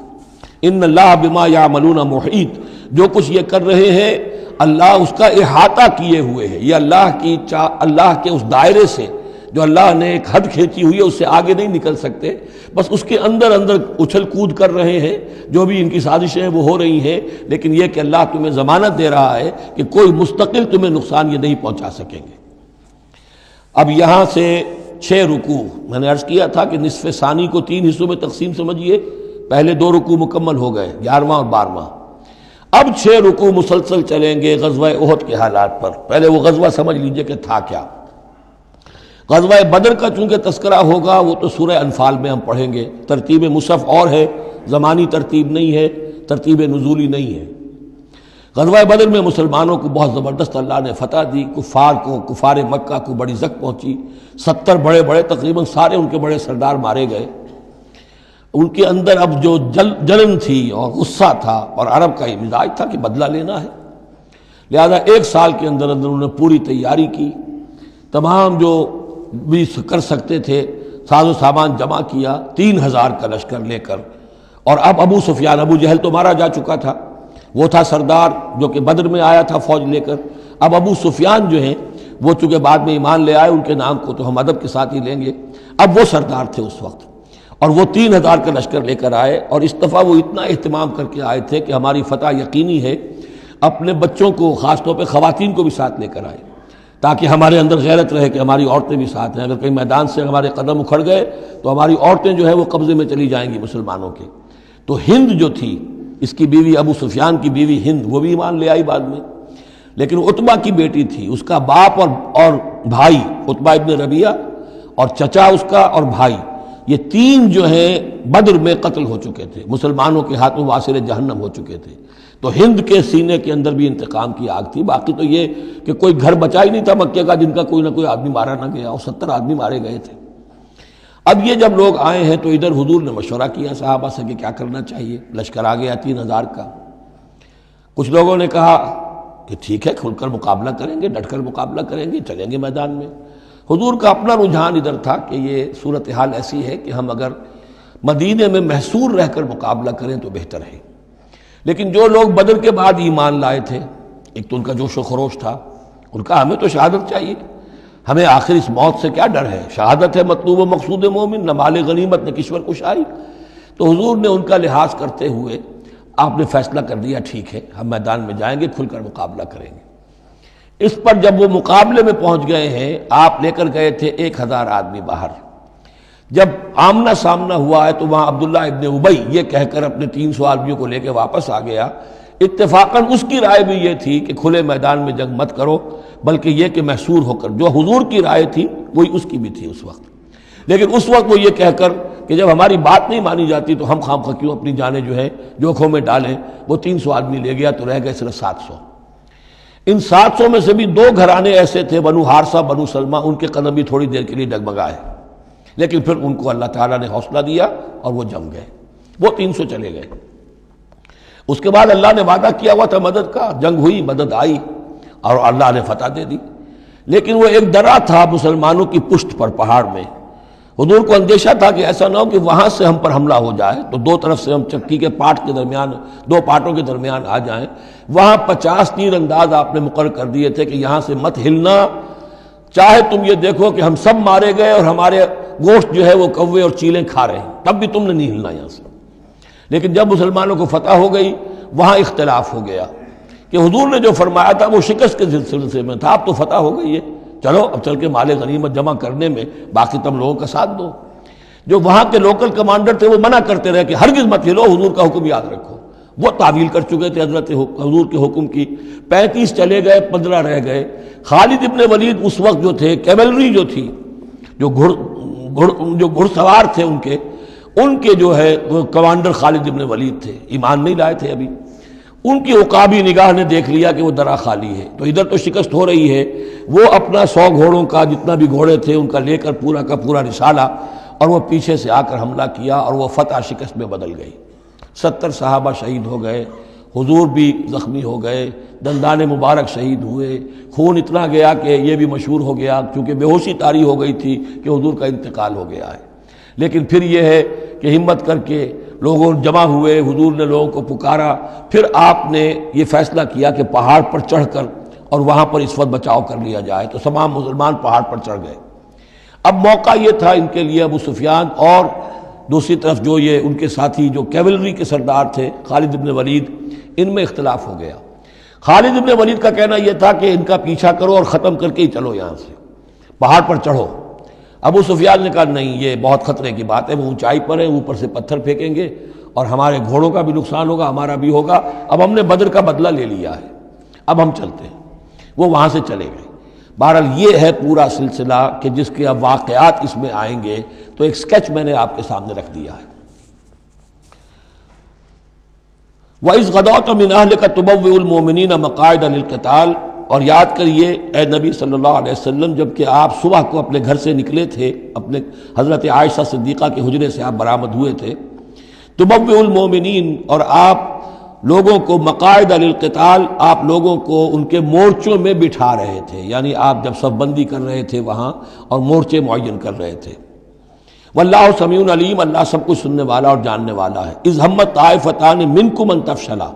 S2: ان اللہ بما یعملون محیط، جو کچھ یہ کر رہے ہیں اللہ اس کا احاطہ کیے ہوئے ہے. یہ اللہ کے اس دائرے سے جو اللہ نے ایک حد کھینچی ہوئی ہے اس سے آگے نہیں نکل سکتے، بس اس کے اندر اندر اچھل کود کر رہے ہیں. جو بھی ان کی سازشیں ہیں وہ ہو رہی ہیں، لیکن یہ کہ اللہ تمہیں ضمانت دے رہا ہے کہ کوئی مستقل تمہیں نقصان یہ نہیں پہنچا سکیں گے. اب یہاں سے 6 رکوع، میں نے عرض کیا تھا کہ نصف ثانی کو 3 حصوں میں تقسیم سمجھیے. پہلے 2 رکوع مکمل ہو گئے، 11واں اور 12واں. اب 6 رکوع مسلسل چلیں گے غزوہ احد کے حالات پر. پہلے وہ غزوہ سمجھ لیجئے کہ تھا کیا. غزوہ بدر کا چونکہ تذکرہ ہوگا وہ تو سورہ انفال میں ہم پڑھیں گے. ترتیب مصحف اور ہے، زمانی ترتیب نہیں ہے، ترتیب نزولی نہیں ہے. غزوہ بدر میں مسلمانوں کو بہت زبردست اللہ نے فتح دی. کفار مکہ کو بڑی زک پہنچی. 70 بڑے تقریباً سارے ان کے بڑے سردار مارے گئے. ان کے اندر اب جو جلن تھی اور غصہ تھا، اور عرب کا یہ مزاج تھا کہ بدلہ لینا ہے، لہذا 1 سال کے اندر انہوں نے پوری تیاری کی. تمام جو بھی کر سکتے تھے ساز و سامان جمع کیا 3000 کا لشکر لے کر. اور اب ابو سفیان، ابو جہل تو مارا جا چکا تھا، وہ تھا سردار جو کہ بدر میں آیا تھا فوج لے کر. اب ابو سفیان جو ہیں وہ چونکہ بعد میں ایمان لے آئے، ان کے نام کو تو ہم ادب کے ساتھ ہی لیں گے. اب وہ سردار تھے اس وقت، اور وہ 3000 کا لشکر لے کر آئے. اور اس دفعہ وہ اتنا اہتمام کر کے آئے تھے کہ ہماری فتح یقینی ہے. اپنے بچوں کو، خاص طور پہ خواتین کو بھی ساتھ لے کر آئے تاکہ ہمارے اندر غیرت رہے کہ ہماری عورتیں بھی ساتھ ہیں. اگر کہیں میدان سے ہمارے قدم اکھڑ گئے تو ہماری عورتیں جو ہے وہ قبضے میں چلی جائیں گی مسلمانوں کے. تو ہند جو تھی، اس کی بیوی، ابو سفیان کی بیوی ہند، وہ بھی ایمان لے آئی بعد میں. لیکن عتبہ کی بیٹی تھی، اس کا باپ اور بھائی عتبہ ابن ربیعہ، اور چچا اس کا اور بھائی، یہ 3 جو ہیں بدر میں قتل ہو چکے تھے، مسلمانوں کے ہاتھوں واسر جہنم ہو چکے تھے. تو ہند کے سینے کے اندر بھی انتقام کی آگ تھی. باقی تو یہ کہ کوئی گھر بچا ہی نہیں تھا مکے کا جن کا کوئی نہ کوئی آدمی مارا نہ گیا، اور 70 آدمی مارے گئے تھے. اب یہ جب لوگ آئے ہیں تو ادھر حضور نے مشورہ کیا صحابہ سے کہ کیا کرنا چاہیے. لشکر آ گیا 3000 کا. کچھ لوگوں نے کہا کہ ٹھیک ہے، کھل کر مقابلہ کریں گے، ڈٹ کر مقابلہ کریں گے، چلیں گے میدان میں. حضور کا اپنا رجحان ادھر تھا کہ یہ صورتحال ایسی ہے کہ ہم اگر مدینے میں محصور رہ کر مقابلہ کریں تو بہتر ہے. لیکن جو لوگ بدر کے بعد ایمان لائے تھے، ایک تو ان کا جوش و خروش تھا، ان کا ہمیں تو شہادت چاہیے، ہمیں آخر اس موت سے کیا ڈر ہے، شہادت ہے مطلوب و مقصود مومن، نہ مال غنیمت نہ کشور کشائی. تو حضور نے ان کا لحاظ کرتے ہوئے آپ نے فیصلہ کر دیا ٹھیک ہے ہم میدان میں جائیں گے، کھل کر مقابلہ کریں گے. اس پر جب وہ مقابلے میں پہنچ گئے ہیں، آپ لے کر گئے تھے 1000 آدمی باہر. جب آمنا سامنا ہوا ہے تو وہاں عبداللہ ابن ابی یہ کہہ کر اپنے 300 آدمیوں کو لے کے واپس آ گیا. اتفاقاً اس کی رائے بھی یہ تھی کہ کھلے میدان میں جنگ مت کرو، بلکہ یہ کہ محصور ہو کر. جو حضور کی رائے تھی وہی اس کی بھی تھی اس وقت. لیکن اس وقت وہ یہ کہہ کر کہ جب ہماری بات نہیں مانی جاتی تو ہم خام خواہ کیوں اپنی جانیں جو ہے جوکھوں میں ڈالیں. وہ 300 آدمی لے گیا تو رہ گئے صرف 700. ان 700 میں سے بھی 2 گھرانے ایسے تھے، بنو حارثہ بنو سلمہ، ان کے قدم بھی تھوڑی دیر کے لیے ڈگمگائے. لیکن پھر ان کو اللہ تعالیٰ نے حوصلہ دیا اور وہ جم گئے. وہ 300 چلے گئے. اس کے بعد اللہ نے وعدہ کیا ہوا تھا مدد کا، جنگ ہوئی، مدد آئی اور اللہ نے فتح دے دی. لیکن وہ ایک درہ تھا مسلمانوں کی پشت پر پہاڑ میں. حضور کو اندیشہ تھا کہ ایسا نہ ہو کہ وہاں سے ہم پر حملہ ہو جائے تو 2 طرف سے ہم چکی کے پاٹ کے درمیان، 2 پاٹوں کے درمیان آ جائیں. وہاں 50 تیر انداز آپ نے مقرر کر دیے تھے کہ یہاں سے مت ہلنا، چاہے تم یہ دیکھو کہ ہم سب مارے گئے اور ہمارے گوشت جو ہے وہ کوے اور چیلیں کھا رہے ہیں، تب بھی تم نے نہیں ہلنا یہاں سے. لیکن جب مسلمانوں کو فتح ہو گئی وہاں اختلاف ہو گیا کہ حضور نے جو فرمایا تھا وہ شکست کے سلسلے میں تھا. اب تو فتح ہو گئی ہے، چلو اب چل کے مال غنیمت جمع کرنے میں باقی تم لوگوں کا ساتھ دو. جو وہاں کے لوکل کمانڈر تھے وہ منع کرتے رہے کہ ہرگز مت ہلو، حضور کا حکم یاد رکھو. وہ تعویل کر چکے تھے حضرت حضور کے حکم کی. 35 چلے گئے، 15 رہ گئے. خالد ابن ولید اس وقت جو تھے، کیولری جو تھی، جو گھڑ سوار تھے ان کے جو ہے وہ کمانڈر خالد ابن ولید تھے، ایمان نہیں لائے تھے ابھی. ان کی عقابی نگاہ نے دیکھ لیا کہ وہ درہ خالی ہے، تو ادھر تو شکست ہو رہی ہے. وہ اپنا 100 گھوڑوں کا جتنا بھی گھوڑے تھے ان کا لے کر پورا کا پورا رسالہ، اور وہ پیچھے سے آ کر حملہ کیا اور وہ فتح شکست میں بدل گئی. 70 صحابہ شہید ہو گئے، حضور بھی زخمی ہو گئے، دندان مبارک شہید ہوئے. خون اتنا گیا کہ یہ بھی مشہور ہو گیا، کیونکہ بے ہوشی طاری ہو گئی تھی کہ حضور کا انتقال ہو گیا ہے. لیکن پھر یہ ہے کہ ہمت کر کے لوگوں جمع ہوئے، حضور نے لوگوں کو پکارا، پھر آپ نے یہ فیصلہ کیا کہ پہاڑ پر چڑھ کر اور وہاں پر اس وقت بچاؤ کر لیا جائے، تو تمام مسلمان پہاڑ پر چڑھ گئے۔ اب موقع یہ تھا ان کے لیے، ابو سفیان اور دوسری طرف جو یہ ان کے ساتھی جو کیولری کے سردار تھے خالد ابن ولید، ان میں اختلاف ہو گیا۔ خالد ابن ولید کا کہنا یہ تھا کہ ان کا پیچھا کرو اور ختم کر کے ہی چلو، یہاں سے پہاڑ پر چڑھو۔ ابو سفیان نے کہا نہیں، یہ بہت خطرے کی بات ہے، وہ اونچائی پر ہے، اوپر سے پتھر پھینکیں گے اور ہمارے گھوڑوں کا بھی نقصان ہوگا، ہمارا بھی ہوگا، اب ہم نے بدر کا بدلہ لے لیا ہے، اب ہم چلتے ہیں۔ وہ وہاں سے چلے گئے۔ بہرحال یہ ہے پورا سلسلہ کہ جس کے اب واقعات اس میں آئیں گے، تو ایک سکیچ میں نے آپ کے سامنے رکھ دیا ہے۔ وَإِذْ غَدَوْتَ مِنْ أَهْلِكَ تُبَوِّئُ الْمُؤْمِنِينَ مَقَاعِدَ لِلْقِتَالِ، اور یاد کریے اے نبی صلی اللہ علیہ وسلم، جب کہ آپ صبح کو اپنے گھر سے نکلے تھے، اپنے حضرت عائشہ صدیقہ کے حجرے سے آپ برآمد ہوئے تھے، تُبَوِّئُ الْمُؤْمِنِينَ، اور آپ لوگوں کو مقاعد للقتال، آپ لوگوں کو ان کے مورچوں میں بٹھا رہے تھے، یعنی آپ جب صف بندی کر رہے تھے وہاں اور مورچے معین کر رہے تھے۔ واللہ سمیع علیم، اللہ سب کچھ سننے والا اور جاننے والا ہے۔ اذ ہمت طائفتان منکم ان تفشلا،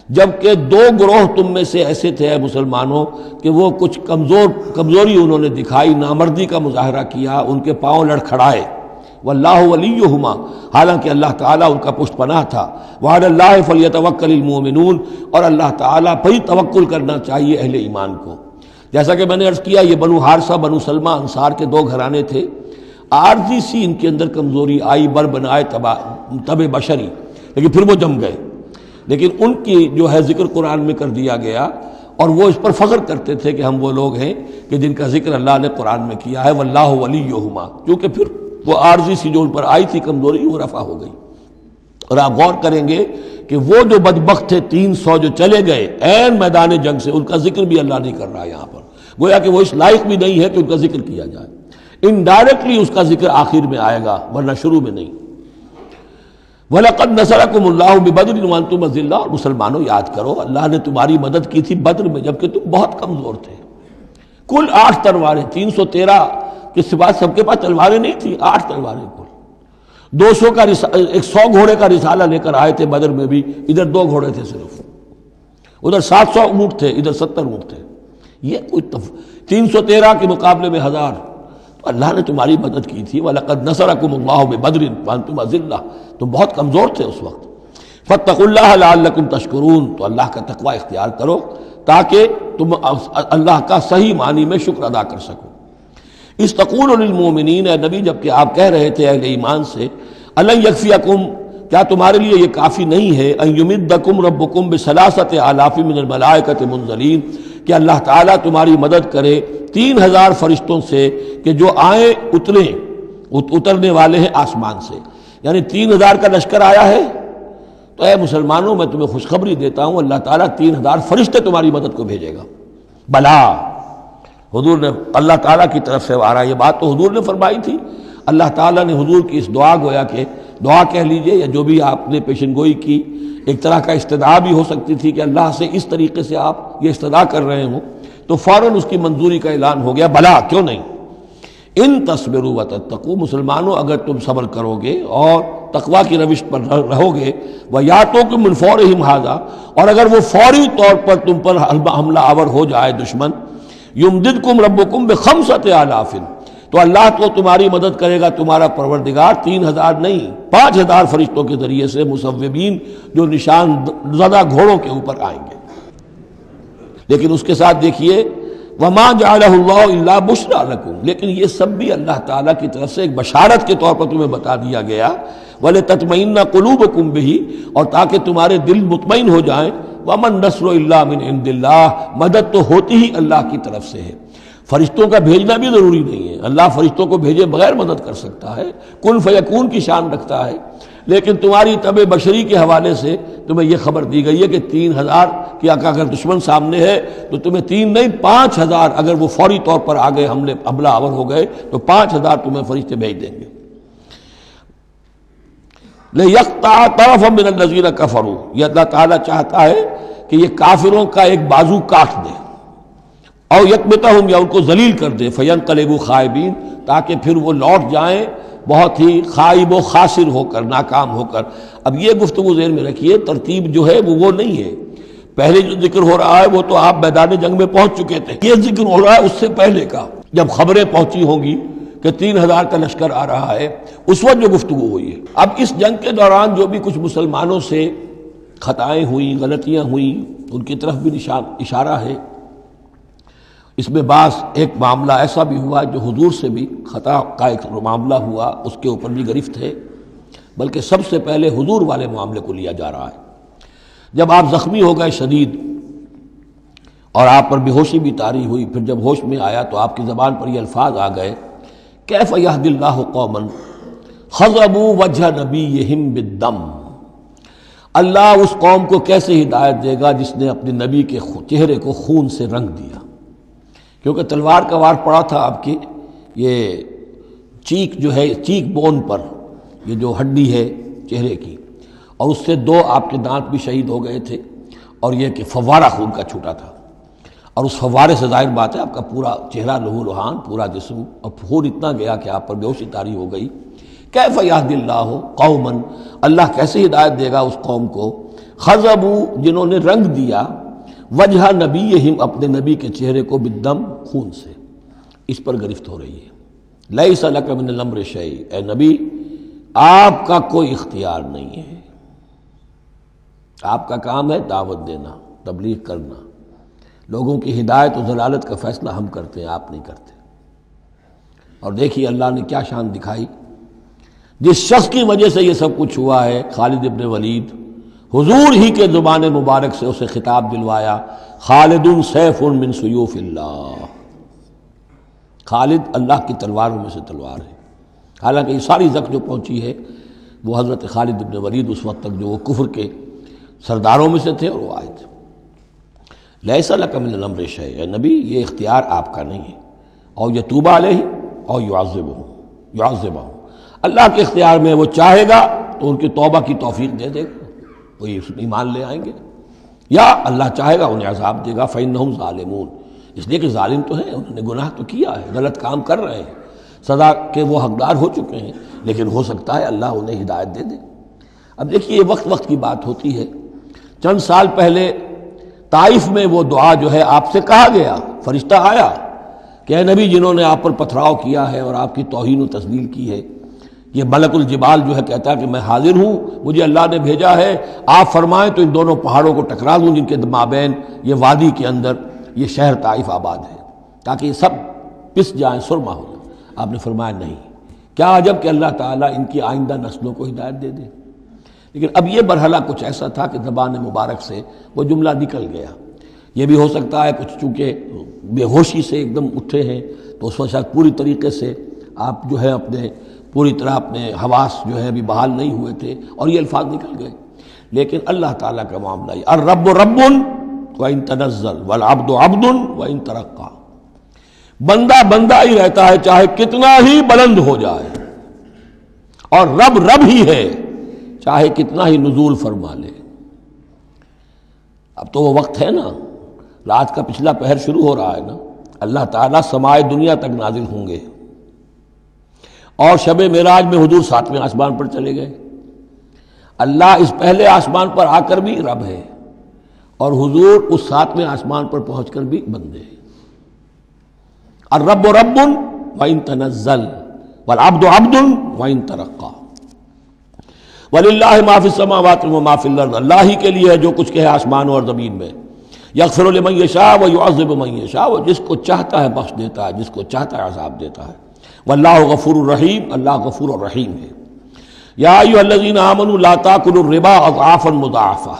S2: جبکہ دو گروہ تم میں سے ایسے تھے اے مسلمانوں کہ وہ کچھ کمزوری انہوں نے دکھائی، نامردی کا مظاہرہ کیا، ان کے پاؤں لڑکھڑائے۔ واللہ ولیہما، حالانکہ اللہ تعالیٰ ان کا پشت پناہ تھا۔ وعلی اللہ فلیتوکل المؤمنون، اور اللہ تعالیٰ پر ہی توکل کرنا چاہیے اہل ایمان کو۔ جیسا کہ میں نے عرض کیا، یہ بنو حارثہ بنو سلمہ انصار کے دو گھرانے تھے، عارضی سی ان کے اندر کمزوری آئی، بر بنائے تب بشری، لیکن پھر وہ جم گئے۔ لیکن ان کی جو ہے ذکر قرآن میں کر دیا گیا، اور وہ اس پر فخر کرتے تھے کہ ہم وہ لوگ ہیں کہ جن کا ذکر اللہ نے قرآن میں کیا ہے، واللہ ولیہما، کیونکہ پھر وہ عارضی سی جو ان پر آئی تھی کمزوری، وہ رفع ہو گئی۔ اور آپ غور کریں گے کہ وہ جو بدبخت تھے 300 جو چلے گئے عین میدان جنگ سے، ان کا ذکر بھی اللہ نہیں کر رہا یہاں پر، گویا کہ وہ اس لائق بھی نہیں ہے کہ ان کا ذکر کیا جائے۔ انڈائریکٹلی اس کا ذکر آخر میں آئے گا، ورنہ شروع میں نہیں۔ وَلَقَدْ نَصَرَكُمُ اللَّهُ بِبَدْرٍ وَأَنْتُمْ أَذِلَّةٌ، اور مسلمانوں یاد کرو اللہ نے تمہاری مدد کی تھی بدر میں جبکہ تم بہت کمزور تھے۔ کل 8 تلواریں، 313 کے سوا سب کے پاس تلواریں نہیں تھیں، 8 تلواریں کل۔ 200 کا 100 گھوڑے کا رسالہ لے کر آئے تھے بدر میں بھی، ادھر 2 گھوڑے تھے صرف، ادھر 700 اونٹ تھے، ادھر 70 اونٹ تھے۔ یہ کوئی 313 کے مقابلے میں 1000، اللہ نے تمہاری مدد کی تھی۔ وَلَقَدْ نَصَرَكُمُ اللَّهُ بِبَدْرٍ وَأَنْتُمْ أَذِلَّةٌ، تم بہت کمزور تھے اس وقت۔ فَاتَّقُوا اللَّهَ لَعَلَّكُمْ تَشْكُرُونَ، تو اللہ کا تقوی اختیار کرو تاکہ تم اللہ کا صحیح معنی میں شکر ادا کر سکو۔ اِذْ تَقُولُ لِلْمُؤْمِنِينَ، اے نبی جبکہ آپ کہہ رہے تھے اہل ایمان سے، أَلَنْ يَكْفِيَكُمْ، کیا تمہارے لیے یہ کافی نہیں ہے، أَنْ يُمِدَّكُمْ رَبُّكُمْ بِثَلَاثَةِ آلَافٍ مِنَ الْمَلَائِكَةِ مُنزَلِينَ، کہ اللہ تعالیٰ تمہاری مدد کرے 3000 فرشتوں سے کہ جو آئیں اترنے والے ہیں آسمان سے، یعنی 3000 کا لشکر آیا ہے۔ تو اے مسلمانوں میں تمہیں خوشخبری دیتا ہوں، اللہ تعالیٰ 3000 فرشتے تمہاری مدد کو بھیجے گا۔ بلا، حضور نے اللہ تعالیٰ کی طرف سے آ رہا، یہ بات تو حضور نے فرمائی تھی، اللہ تعالیٰ نے حضور کی اس دعا، گویا کہ دعا کہہ لیجئے یا جو بھی آپ نے پیشن گوئی کی، ایک طرح کا استدعا بھی ہو سکتی تھی کہ اللہ سے اس طریقے سے آپ یہ استدعا کر رہے ہوں، تو فوراً اس کی منظوری کا اعلان ہو گیا، بلا کیوں نہیں۔ ان تصبروا وتتقوا، مسلمانوں اگر تم صبر کرو گے اور تقوی کی روش پر رہو گے، وَيَأْتُوكُم مِّن فَوْرِهِمْ هَٰذَا، اور اگر وہ فوری طور پر تم پر حملہ آور ہو جائے دشمن، يُمْدِدْكُمْ رَبُّكُمْ بِخَمْسَةِ آلَافٍ، تو اللہ تو تمہاری مدد کرے گا تمہارا پروردگار 3000 نہیں 5000 فرشتوں کے ذریعے سے، مصوبین جو نشان زدہ گھوڑوں کے اوپر آئیں گے۔ لیکن اس کے ساتھ دیکھیے وَمَا جَعَلَهُ اللَّهُ إِلَّا بُشْرَىٰ لَكُمْ، لیکن یہ سب بھی اللہ تعالیٰ کی طرف سے ایک بشارت کے طور پر تمہیں بتا دیا گیا، وَلِتَطْمَئِنَّ قُلُوبُكُمْ بِهِ، اور تاکہ تمہارے دل مطمئن ہو جائیں، وَمَا النَّصْرُ إِلَّا مِنْ عِنْدِ اللَّهِ، مدد تو ہوتی ہی اللہ کی طرف سے ہے، فرشتوں کا بھیجنا بھی ضروری نہیں ہے، اللہ فرشتوں کو بھیجے بغیر مدد کر سکتا ہے، کن فیکون کی شان رکھتا ہے، لیکن تمہاری طبع بشری کے حوالے سے تمہیں یہ خبر دی گئی ہے کہ 3000 کی اگر دشمن سامنے ہے تو تمہیں 3 نہیں 5000، اگر وہ فوری طور پر آگے حملہ آور ہو گئے تو 5000 تمہیں فرشتے بھیج دیں گے۔ لِيَقْطَعَ طَرَفًا مِّنَ الَّذِينَ كَفَرُوا، یہ اللہ تعالیٰ چاہتا ہے کہ یہ کافروں کا ایک بازو کاٹ دے، اور یکبتہم، یا ان کو ذلیل کر دے، فینقلبوا خائبین، تاکہ پھر وہ لوٹ جائیں بہت ہی خائب و خاسر ہو کر، ناکام ہو کر۔ اب یہ گفتگو ذہن میں رکھیے، ترتیب جو ہے وہ نہیں ہے۔ پہلے جو ذکر ہو رہا ہے وہ تو آپ میدان جنگ میں پہنچ چکے تھے، یہ ذکر ہو رہا ہے اس سے پہلے کا، جب خبریں پہنچی ہوں گی کہ 3000 کا لشکر آ رہا ہے، اس وقت جو گفتگو ہوئی ہے۔ اب اس جنگ کے دوران جو بھی کچھ مسلمانوں سے خطائیں ہوئیں، غلطیاں ہوئیں، ان کی طرف بھی اشارہ ہے۔ اس میں بعض ایک معاملہ ایسا بھی ہوا جو حضور سے بھی خطا کا ایک معاملہ ہوا، اس کے اوپر بھی گرفت ہے، بلکہ سب سے پہلے حضور والے معاملے کو لیا جا رہا ہے۔ جب آپ زخمی ہو گئے شدید اور آپ پر بے ہوشی بھی طاری ہوئی، پھر جب ہوش میں آیا تو آپ کی زبان پر یہ الفاظ آ گئے، کیف یہدی اللہ قوما خضبوا وجہ نبیہم بالدم، اللہ اس قوم کو کیسے ہدایت دے گا جس نے اپنے نبی کے چہرے کو خون سے رنگ دیا، کیونکہ تلوار کا وار پڑا تھا آپ کی یہ چیک جو ہے، چیک بون پر، یہ جو ہڈی ہے چہرے کی، اور اس سے 2 آپ کے دانت بھی شہید ہو گئے تھے، اور یہ کہ فوارہ خون کا چھوٹا تھا، اور اس فوارے سے ظاہر بات ہے آپ کا پورا چہرہ لہو لہان، پورا جسم، اور خون اتنا گیا کہ آپ پر بے ہوشی طاری ہو گئی۔ کیف یہدی اللہ قوما، اللہ کیسے ہدایت دے گا اس قوم کو، خضبوا جنہوں نے رنگ دیا، وجہ نبیہم اپنے نبی کے چہرے کو، بالدم خون سے۔ اس پر گرفت ہو رہی ہے، لیس لک من الامر شیء، اے نبی آپ کا کوئی اختیار نہیں ہے، آپ کا کام ہے دعوت دینا، تبلیغ کرنا، لوگوں کی ہدایت و ضلالت کا فیصلہ ہم کرتے ہیں، آپ نہیں کرتے۔ اور دیکھیے اللہ نے کیا شان دکھائی، جس شخص کی وجہ سے یہ سب کچھ ہوا ہے، خالد ابن ولید، حضور ہی کے زبان مبارک سے اسے خطاب دلوایا، خالد سیف من سیوف اللہ، خالد اللہ کی تلواروں میں سے تلوار ہے۔ حالانکہ یہ ساری زخم جو پہنچی ہے وہ حضرت خالد ابن ولید اس وقت تک جو وہ کفر کے سرداروں میں سے تھے، اور وہ آئے تھے۔ لیس لک من الامر شیء، اے نبی یہ اختیار آپ کا نہیں ہے، اور یتوب علیہ اور یعذبہ، اللہ کے اختیار میں، وہ چاہے گا تو ان کی توبہ کی توفیق دے دے گا، وہ ایمان لے آئیں گے، یا اللہ چاہے گا انہیں عذاب دے گا، فإنہم ظالمون، اس لیے کہ ظالم تو ہیں، انہوں نے گناہ تو کیا ہے، غلط کام کر رہے ہیں، سزا کے وہ حقدار ہو چکے ہیں، لیکن ہو سکتا ہے اللہ انہیں ہدایت دے دے۔ اب دیکھیے یہ وقت کی بات ہوتی ہے، چند سال پہلے طائف میں وہ دعا جو ہے آپ سے کہا گیا، فرشتہ آیا کہ اے نبی جنہوں نے آپ پر پتھراؤ کیا ہے اور آپ کی توہین و تذلیل کی ہے، یہ ملک الجبال جو ہے کہتا ہے کہ میں حاضر ہوں، مجھے اللہ نے بھیجا ہے، آپ فرمائیں تو ان دونوں پہاڑوں کو ٹکرا دوں جن کے مابین یہ وادی کے اندر یہ شہر طائف آباد ہے، تاکہ یہ سب پس جائیں، سرما ہو جائیں۔ آپ نے فرمایا نہیں، کیا عجب کہ اللہ تعالیٰ ان کی آئندہ نسلوں کو ہدایت دے دے۔ لیکن اب یہ مرحلہ کچھ ایسا تھا کہ زبان مبارک سے وہ جملہ نکل گیا۔ یہ بھی ہو سکتا ہے کچھ چونکہ بے ہوشی سے ایک دم اٹھے ہیں تو اس وقت شاید پوری طریقے سے آپ جو ہے اپنے پوری طرح اپنے حواس جو ہے ابھی بحال نہیں ہوئے تھے اور یہ الفاظ نکل گئے۔ لیکن اللہ تعالیٰ کا معاملہ یہ، الرب رب وَإِن تنزل والعبد عبد وَإِن ترقى، بندہ بندہ ہی رہتا ہے چاہے کتنا ہی بلند ہو جائے، اور رب رب ہی ہے چاہے کتنا ہی نزول فرما لے۔ اب تو وہ وقت ہے نا، رات کا پچھلا پہر شروع ہو رہا ہے نا، اللہ تعالیٰ سمائے دنیا تک نازل ہوں گے، اور شب معراج میں حضور 7ویں آسمان پر چلے گئے۔ اللہ اس پہلے آسمان پر آ کر بھی رب ہے، اور حضور اس 7ویں آسمان پر پہنچ کر بھی بندے ہیں۔ الرب رب وَإِن تنزل والعبد عبد وَإِن ترقى وَلِلَّهِ مَا فِي السَّمَاوَاتِ وَمَا فِي الْأَرْضِ، اللہ ہی کے لیے ہے جو کچھ کہ ہے آسمانوں اور زمین میں۔ یغفر لمن یشاء ویعذب من یشاء، وہ جس کو چاہتا ہے بخش دیتا ہے، جس کو چاہتا ہے عذاب دیتا ہے۔ واللہ غفور الرحیم، اللہ غفور الرحیم ہے۔ یا ایھا الذین آمنوا لا تاکلوا الربا اضعافا مضاعفہ،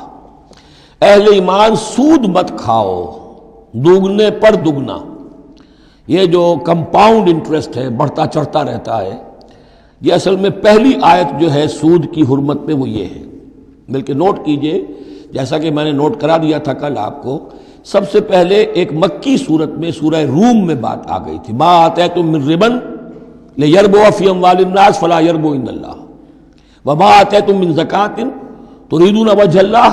S2: اہل ایمان سود مت کھاؤ دوگنے پر دگنا۔ یہ جو کمپاؤنڈ انٹرسٹ ہے، بڑھتا چڑھتا رہتا ہے، یہ اصل میں پہلی آیت جو ہے سود کی حرمت میں وہ یہ ہے۔ بلکہ نوٹ کیجئے، جیسا کہ میں نے نوٹ کرا دیا تھا کل آپ کو، سب سے پہلے ایک مکی صورت میں سورہ روم میں بات آ گئی تھی، ما آتیتم من ربا لیربو فی اموال الناس فلا یربو عند اللہ وما آتیتم من زکاۃ تریدون وجہ اللہ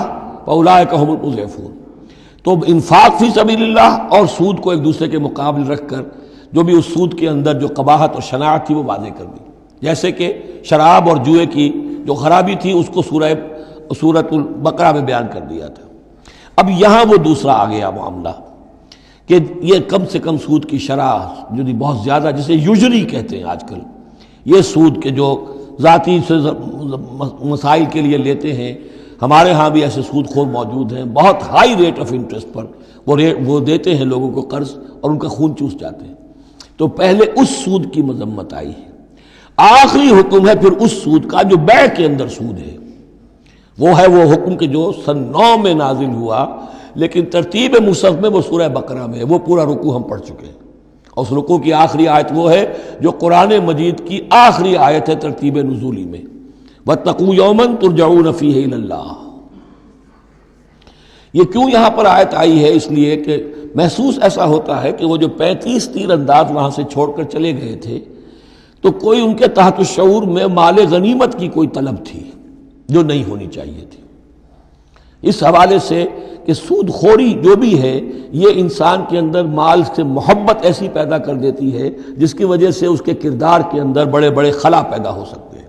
S2: فاولئک هم المضعفون۔ تو انفاق فی سبیل اللہ اور سود کو ایک دوسرے کے مقابل رکھ کر جو بھی اس سود کے اندر جو قباحت اور شناعت تھی وہ واضح کر دی، جیسے کہ شراب اور جوئے کی جو خرابی تھی اس کو سورۃ البقرہ میں بیان کر دیا تھا۔ اب یہاں وہ دوسرا آ گیا معاملہ کہ یہ کم سے کم سود کی شرح جو بہت زیادہ، جسے یوجری کہتے ہیں آج کل، یہ سود کے جو ذاتی مسائل کے لیے لیتے ہیں، ہمارے ہاں بھی ایسے سود خور موجود ہیں، بہت ہائی ریٹ آف انٹرسٹ پر وہ دیتے ہیں لوگوں کو قرض اور ان کا خون چوس جاتے ہیں۔ تو پہلے اس سود کی مذمت آئی ہے، آخری حکم ہے پھر اس سود کا جو بیع کے اندر سود ہے، وہ ہے وہ حکم کہ جو سن 9 میں نازل ہوا، لیکن ترتیب مصحف میں وہ سورہ بقرہ میں ہے، وہ پورا رکوع ہم پڑھ چکے ہیں، اور اس رکوع کی آخری آیت وہ ہے جو قرآن مجید کی آخری آیت ہے ترتیب نزولی میں، وَاتَّقُوا يَوْمًا تُرْجَعُونَ فِيهِ إِلَى اللَّهِ۔ یہ کیوں یہاں پر آیت آئی ہے؟ اس لیے کہ محسوس ایسا ہوتا ہے کہ وہ جو 35 تیر انداز وہاں سے چھوڑ کر چلے گئے تھے، تو کوئی ان کے تحت الشعور میں مال غنیمت کی کوئی طلب تھی جو نہیں ہونی چاہیے تھی۔ اس حوالے سے کہ سود خوری جو بھی ہے یہ انسان کے اندر مال سے محبت ایسی پیدا کر دیتی ہے جس کی وجہ سے اس کے کردار کے اندر بڑے بڑے خلا پیدا ہو سکتے ہیں۔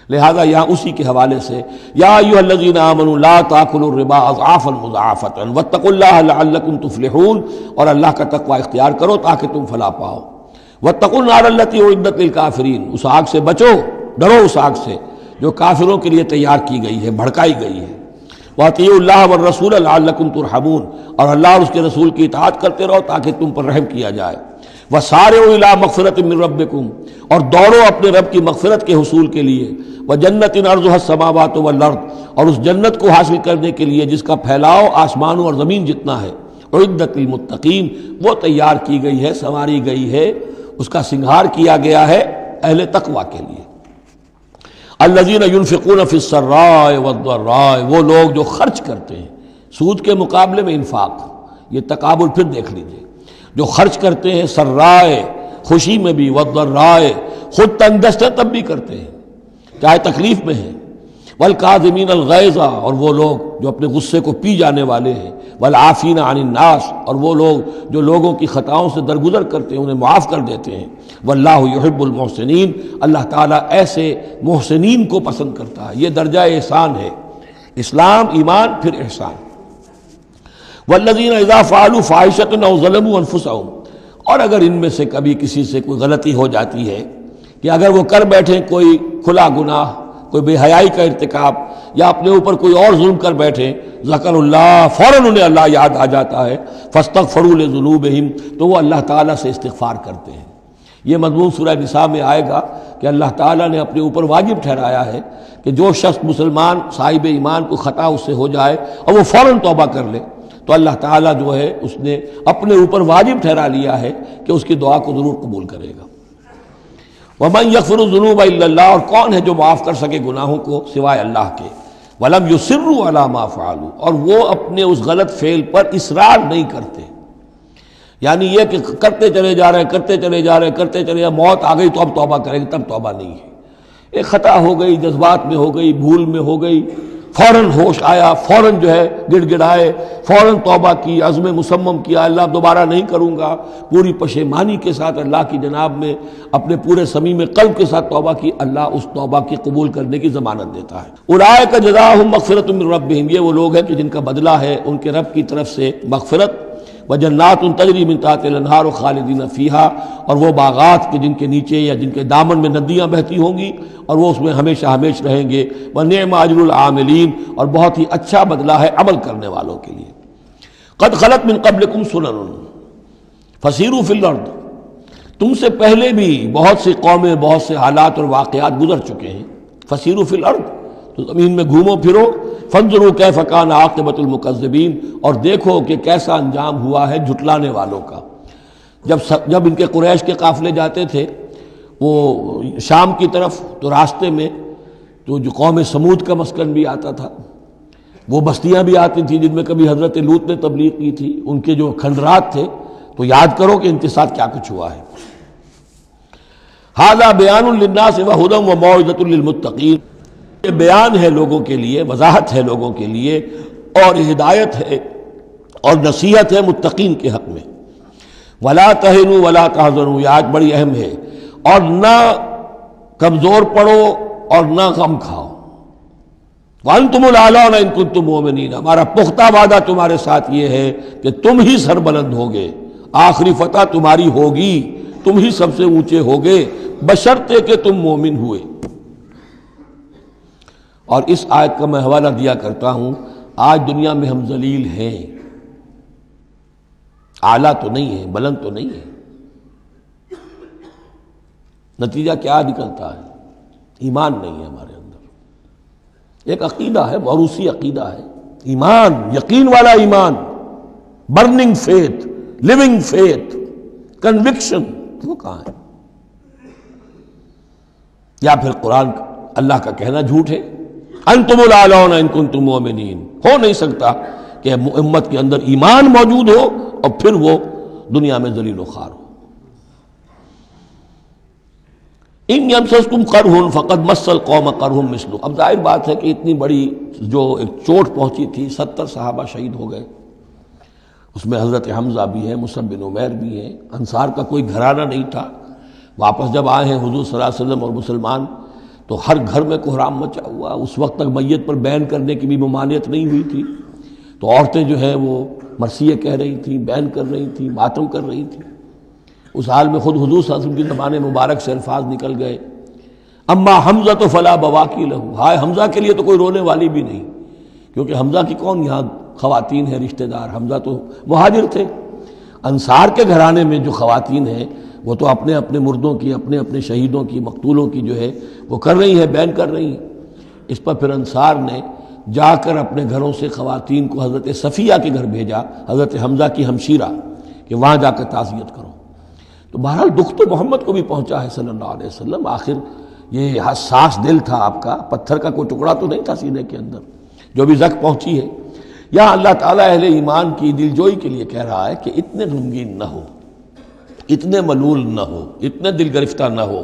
S2: لہذا یہاں اسی کے حوالے سے یا ایھا الذین آمنوا لا تاکلوا الربا اضعافا مضاعفۃ واتقوا اللہ لعلکم تفلحون، اور اللہ کا تقوی اختیار کرو تاکہ تم فلاح پاؤ۔ واتقوا النار التی اعدت للکافرین، اس آگ سے بچو، ڈرو اس آگ سے جو کافروں کے لیے تیار کی گئی ہے، بھڑکائی گئی ہے۔ وَأَطِیعُوا اللَّهَ وَالرَّسُولَ لَعَلَّکُمْ تُرْحَمُونَ، اور اللہ اور اس کے رسول کی اطاعت کرتے رہو تاکہ تم پر رحم کیا جائے۔ وَسَارِعُوا إِلَىٰ مَغْفِرَةٍ مِّن رَّبِّكُمْ، اور دوڑو اپنے رب کی مغفرت کے حصول کے لیے۔ وَجَنَّةٍ عَرْضُهَا السَّمَاوَاتُ وَالْأَرْضُ، اور اس جنت کو حاصل کرنے کے لیے جس کا پھیلاؤ آسمانوں اور زمین جتنا ہے۔ اعدت للمتقین، وہ تیار کی گئی ہے، سنواری گئی ہے، اس کا سنگھار کیا گیا ہے اہل تقوی کے لیے۔ الذین ينفقون فی السراء والضراء، وہ لوگ جو خرچ کرتے ہیں سود کے مقابلے میں انفاق، یہ تقابل پھر دیکھ لیجئے، جو خرچ کرتے ہیں سرائے خوشی میں بھی، والضراء خود تنگ دست ہے تب بھی کرتے ہیں چاہے تکلیف میں ہیں، والکاظمین الغیظ، اور وہ لوگ جو اپنے غصے کو پی جانے والے ہیں، والعافین عن الناس، اور وہ لوگ جو لوگوں کی خطاؤں سے درگزر کرتے ہیں انہیں معاف کر دیتے ہیں۔ واللہ یحب المحسنین، اللہ تعالیٰ ایسے محسنین کو پسند کرتا ہے، یہ درجہ احسان ہے، اسلام، ایمان، پھر احسان۔ والذین اذا فعلوا فاحشۃ او ظلموا انفسهم، اور اگر ان میں سے کبھی کسی سے کوئی غلطی ہو جاتی ہے کہ اگر وہ کر بیٹھیں کوئی کھلا گناہ، کوئی بے حیائی کا ارتکاب، یا اپنے اوپر کوئی اور ظلم کر بیٹھیں، ذکر اللہ، فوراً انہیں اللہ یاد آ جاتا ہے، فاستغفروا لذنوبہم، تو وہ اللہ تعالیٰ سے استغفار کرتے ہیں۔ یہ مضمون سورہ نساء میں آئے گا کہ اللہ تعالیٰ نے اپنے اوپر واجب ٹھہرایا ہے کہ جو شخص مسلمان صاحب ایمان کو خطا اس سے ہو جائے اور وہ فوراً توبہ کر لے، تو اللہ تعالیٰ جو ہے اس نے اپنے اوپر واجب ٹھہرا لیا ہے کہ اس کی دعا کو ضرور قبول کرے گا۔ وَمَن يَغْفِرُ الذُّنُوبَ إِلَّا اللَّهُ، اور کون ہے جو معاف کر سکے گناہوں کو سوائے اللہ کے۔ وَلَمْ يُصِرُّوا عَلَىٰ مَا فَعَلُوا، اور وہ اپنے اس غلط فعل پر اصرار نہیں کرتے، یعنی یہ کہ کرتے چلے جا رہے کرتے چلے جا رہے کرتے چلے جا، موت آ گئی تو اب توبہ کریں گے، تب توبہ نہیں ہے۔ ایک خطا ہو گئی، جذبات میں ہو گئی، بھول میں ہو گئی، فوراً ہوش آیا، فوراً جو ہے گڑ گڑائے، فوراً توبہ کی، عزم مصمم کیا اللہ دوبارہ نہیں کروں گا، پوری پشیمانی کے ساتھ اللہ کی جناب میں اپنے پورے صمیم قلب کے ساتھ توبہ کی، اللہ اس توبہ کی قبول کرنے کی ضمانت دیتا ہے۔ اولئک جزاؤہم مغفرۃ من ربہم، یہ وہ لوگ ہیں کہ جن کا بدلہ ہے ان کے رب کی طرف سے مغفرت، وجنات تجری من تحتہا الانہار خالدین فیہا، اور وہ باغات کہ جن کے نیچے یا جن کے دامن میں ندیاں بہتی ہوں گی اور وہ اس میں ہمیشہ ہمیش رہیں گے۔ ونعم اجر العاملین، اور بہت ہی اچھا بدلہ ہے عمل کرنے والوں کے لیے۔ قد خلت من قبلکم سنن فسیروا فی الارض، تم سے پہلے بھی بہت سی قومیں، بہت سے حالات اور واقعات گزر چکے ہیں۔ فسیروا فی الارض، تو زمین میں گھومو پھرو، فانظروا کیف کان عاقبۃ المکذبین، اور دیکھو کہ کیسا انجام ہوا ہے جھٹلانے والوں کا۔ جب ان کے قریش کے قافلے جاتے تھے وہ شام کی طرف، تو راستے میں تو جو قوم سمود کا مسکن بھی آتا تھا، وہ بستیاں بھی آتی تھیں جن میں کبھی حضرت لوط نے تبلیغ کی تھی، ان کے جو کھنڈرات تھے، تو یاد کرو کہ ان کے ساتھ کیا کچھ ہوا ہے۔ ھذا بیان للناس وھدی وموعظۃ للمتقین، یہ بیان ہے لوگوں کے لیے، وضاحت ہے لوگوں کے لیے، اور ہدایت ہے اور نصیحت ہے متقین کے حق میں۔ ولا تہنوا ولا تحزنوا، یہ آیت بڑی اہم ہے، اور نہ کمزور پڑو اور نہ غم کھاؤ۔ وانتم الاعلون ان کنتم مؤمنین، ہمارا پختہ وعدہ تمہارے ساتھ یہ ہے کہ تم ہی سربلند ہوگے، آخری فتح تمہاری ہوگی، تم ہی سب سے اونچے ہوگے بشرطے کہ تم مومن ہوئے۔ اور اس آیت کا میں حوالہ دیا کرتا ہوں، آج دنیا میں ہم ذلیل ہیں، اعلیٰ تو نہیں ہے، بلند تو نہیں ہے، نتیجہ کیا نکلتا ہے؟ ایمان نہیں ہے ہمارے اندر، ایک عقیدہ ہے، موروثی عقیدہ ہے، ایمان، یقین والا ایمان، burning faith, living faith, conviction, وہ کہاں ہے؟ یا پھر قرآن اللہ کا کہنا جھوٹ ہے، انتم الاعلون ان کنتم مؤمنین۔ ہو نہیں سکتا کہ امت کے اندر ایمان موجود ہو اور پھر وہ دنیا میں ذلیل و خوار ہو۔ ان یمسسکم قرح فقد مس القوم قرح مثلہ، اب ظاہر بات ہے کہ اتنی بڑی جو ایک چوٹ پہنچی تھی، 70 صحابہ شہید ہو گئے، اس میں حضرت حمزہ بھی ہیں، مصعب بن عمیر بھی ہیں، انصار کا کوئی گھرانہ نہیں تھا، واپس جب آئے ہیں حضور صلی اللہ علیہ وسلم اور مسلمان تو ہر گھر میں کوہرام مچا ہوا، اس وقت تک میت پر بیان کرنے کی بھی ممانعت نہیں ہوئی تھی، تو عورتیں جو ہیں وہ مرثیے کہہ رہی تھیں، بیان کر رہی تھیں، ماتم کر رہی تھیں۔ اس حال میں خود حضور صلی اللہ علیہ وسلم کی زبان مبارک سے الفاظ نکل گئے، اما حمزہ تو فلا بواکی لہ، ہائے حمزہ کے لیے تو کوئی رونے والی بھی نہیں، کیونکہ حمزہ کی کون یہاں خواتین ہیں رشتہ دار، حمزہ تو مہاجر تھے۔ انصار کے گھرانے میں جو خواتین ہیں وہ تو اپنے اپنے مردوں کی، اپنے اپنے شہیدوں کی، مقتولوں کی جو ہے وہ کر رہی ہیں، بیان کر رہی ہیں۔ اس پر پھر انصار نے جا کر اپنے گھروں سے خواتین کو حضرت صفیہ کے گھر بھیجا، حضرت حمزہ کی ہمشیرہ، کہ وہاں جا کر تعزیت کرو۔ تو بہرحال دکھ تو محمد کو بھی پہنچا ہے صلی اللہ علیہ وسلم، آخر یہ حساس دل تھا آپ کا، پتھر کا کوئی ٹکڑا تو نہیں تھا سینے کے اندر، جو بھی زخم پہنچی ہے۔ یہاں اللہ تعالیٰ اہل ایمان کی دلجوئی کے لیے کہہ رہا ہے کہ اتنے غمگین نہ ہو، اتنے ملول نہ ہو، اتنے دل گرفتہ نہ ہو۔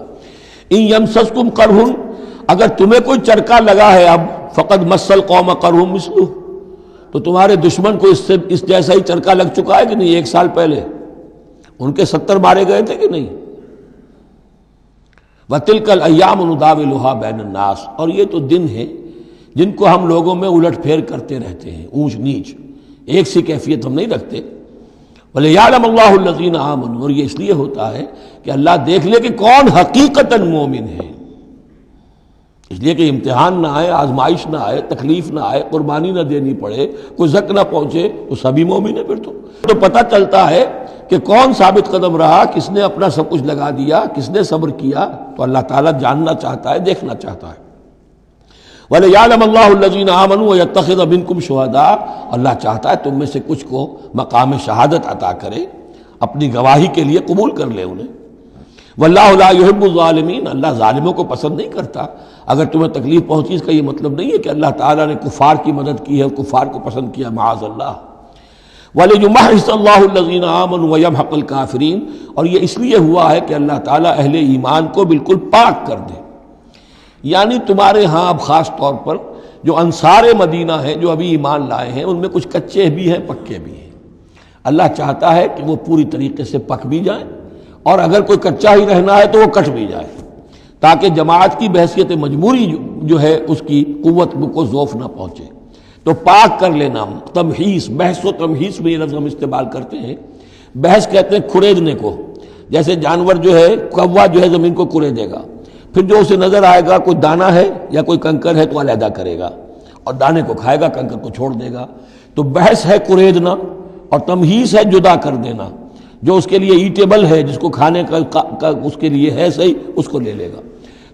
S2: ان یمسسکم قرح، اگر تمہیں کوئی چرکا لگا ہے اب، فقد مس القوم قرح مثلہ، تو تمہارے دشمن کو اس جیسا ہی چرکا لگ چکا ہے کہ نہیں؟ 1 سال پہلے ان کے 70 مارے گئے تھے کہ نہیں؟ وَتِلْكَ الْأَيَّامُ نُدَاوِلُهَا بَيْنَ النَّاسِ، اور یہ تو دن ہیں جن کو ہم لوگوں میں الٹ پھیر کرتے رہتے ہیں، اونچ نیچ، ایک سی کیفیت ہم نہیں رکھتے۔ وَلِيَعْلَمَ اللَّهُ الَّذِينَ آمَنُوا، اور یہ اس لیے ہوتا ہے کہ اللہ دیکھ لے کہ کون حقیقتاً مومن ہے، اس لیے کہ امتحان نہ آئے، آزمائش نہ آئے، تکلیف نہ آئے، قربانی نہ دینی پڑے، کوئی زک نہ پہنچے تو سبھی مومن ہیں۔ پھر تو پتہ چلتا ہے کہ کون ثابت قدم رہا، کس نے اپنا سب کچھ لگا دیا، کس نے صبر کیا۔ تو اللہ تعالیٰ جاننا چاہتا ہے، دیکھنا چاہتا ہے۔ وَلِيَعْلَمَ اللَّهُ الَّذِينَ آمَنُوا وَيَتَّخِذَ مِنكُمْ شُهَدَاءَ، اللہ چاہتا ہے تم میں سے کچھ کو مقام شہادت عطا کرے، اپنی گواہی کے لیے قبول کر لے انہیں۔ وَاللَّهُ لَا يُحِبُّ الظَّالِمِينَ، اللہ ظالموں کو پسند نہیں کرتا۔ اگر تمہیں تکلیف پہنچی اس کا یہ مطلب نہیں ہے کہ اللہ تعالیٰ نے کفار کی مدد کی ہے، کفار کو پسند کیا، معاذ اللہ۔ وَلِيُمَحِّصَ اللَّهُ الَّذِينَ آمَنُوا وَيَمْحَقَ الْكَافِرِينَ، اور یہ اس لیے ہوا ہے کہ اللہ تعالیٰ اہل ایمان کو بالکل پاک کر دے۔ یعنی تمہارے ہاں اب خاص طور پر جو انصار مدینہ ہیں، جو ابھی ایمان لائے ہیں، ان میں کچھ کچے بھی ہیں، پکے بھی ہیں۔ اللہ چاہتا ہے کہ وہ پوری طریقے سے پک بھی جائیں، اور اگر کوئی کچا ہی رہنا ہے تو وہ کٹ بھی جائے، تاکہ جماعت کی بحثیت مجبوری جو ہے اس کی قوت کو ضعف نہ پہنچے۔ تو پاک کر لینا، تمحیص، بحث و تمحیص میں یہ لفظ ہم استعمال کرتے ہیں۔ بحث کہتے ہیں کھریدنے کو، جیسے جانور جو ہے، کوا جو ہے زمین کو کھریدے گا، پھر جو اسے نظر آئے گا کوئی دانہ ہے یا کوئی کنکر ہے تو علیحدہ کرے گا، اور دانے کو کھائے گا، کنکر کو چھوڑ دے گا۔ تو بحث ہے کھریدنا، اور تمحیص ہے جدا کر دینا۔ جو اس کے لیے ایٹیبل ہے، جس کو کھانے کا اس کے لیے ہے صحیح، اس کو لے لے گا۔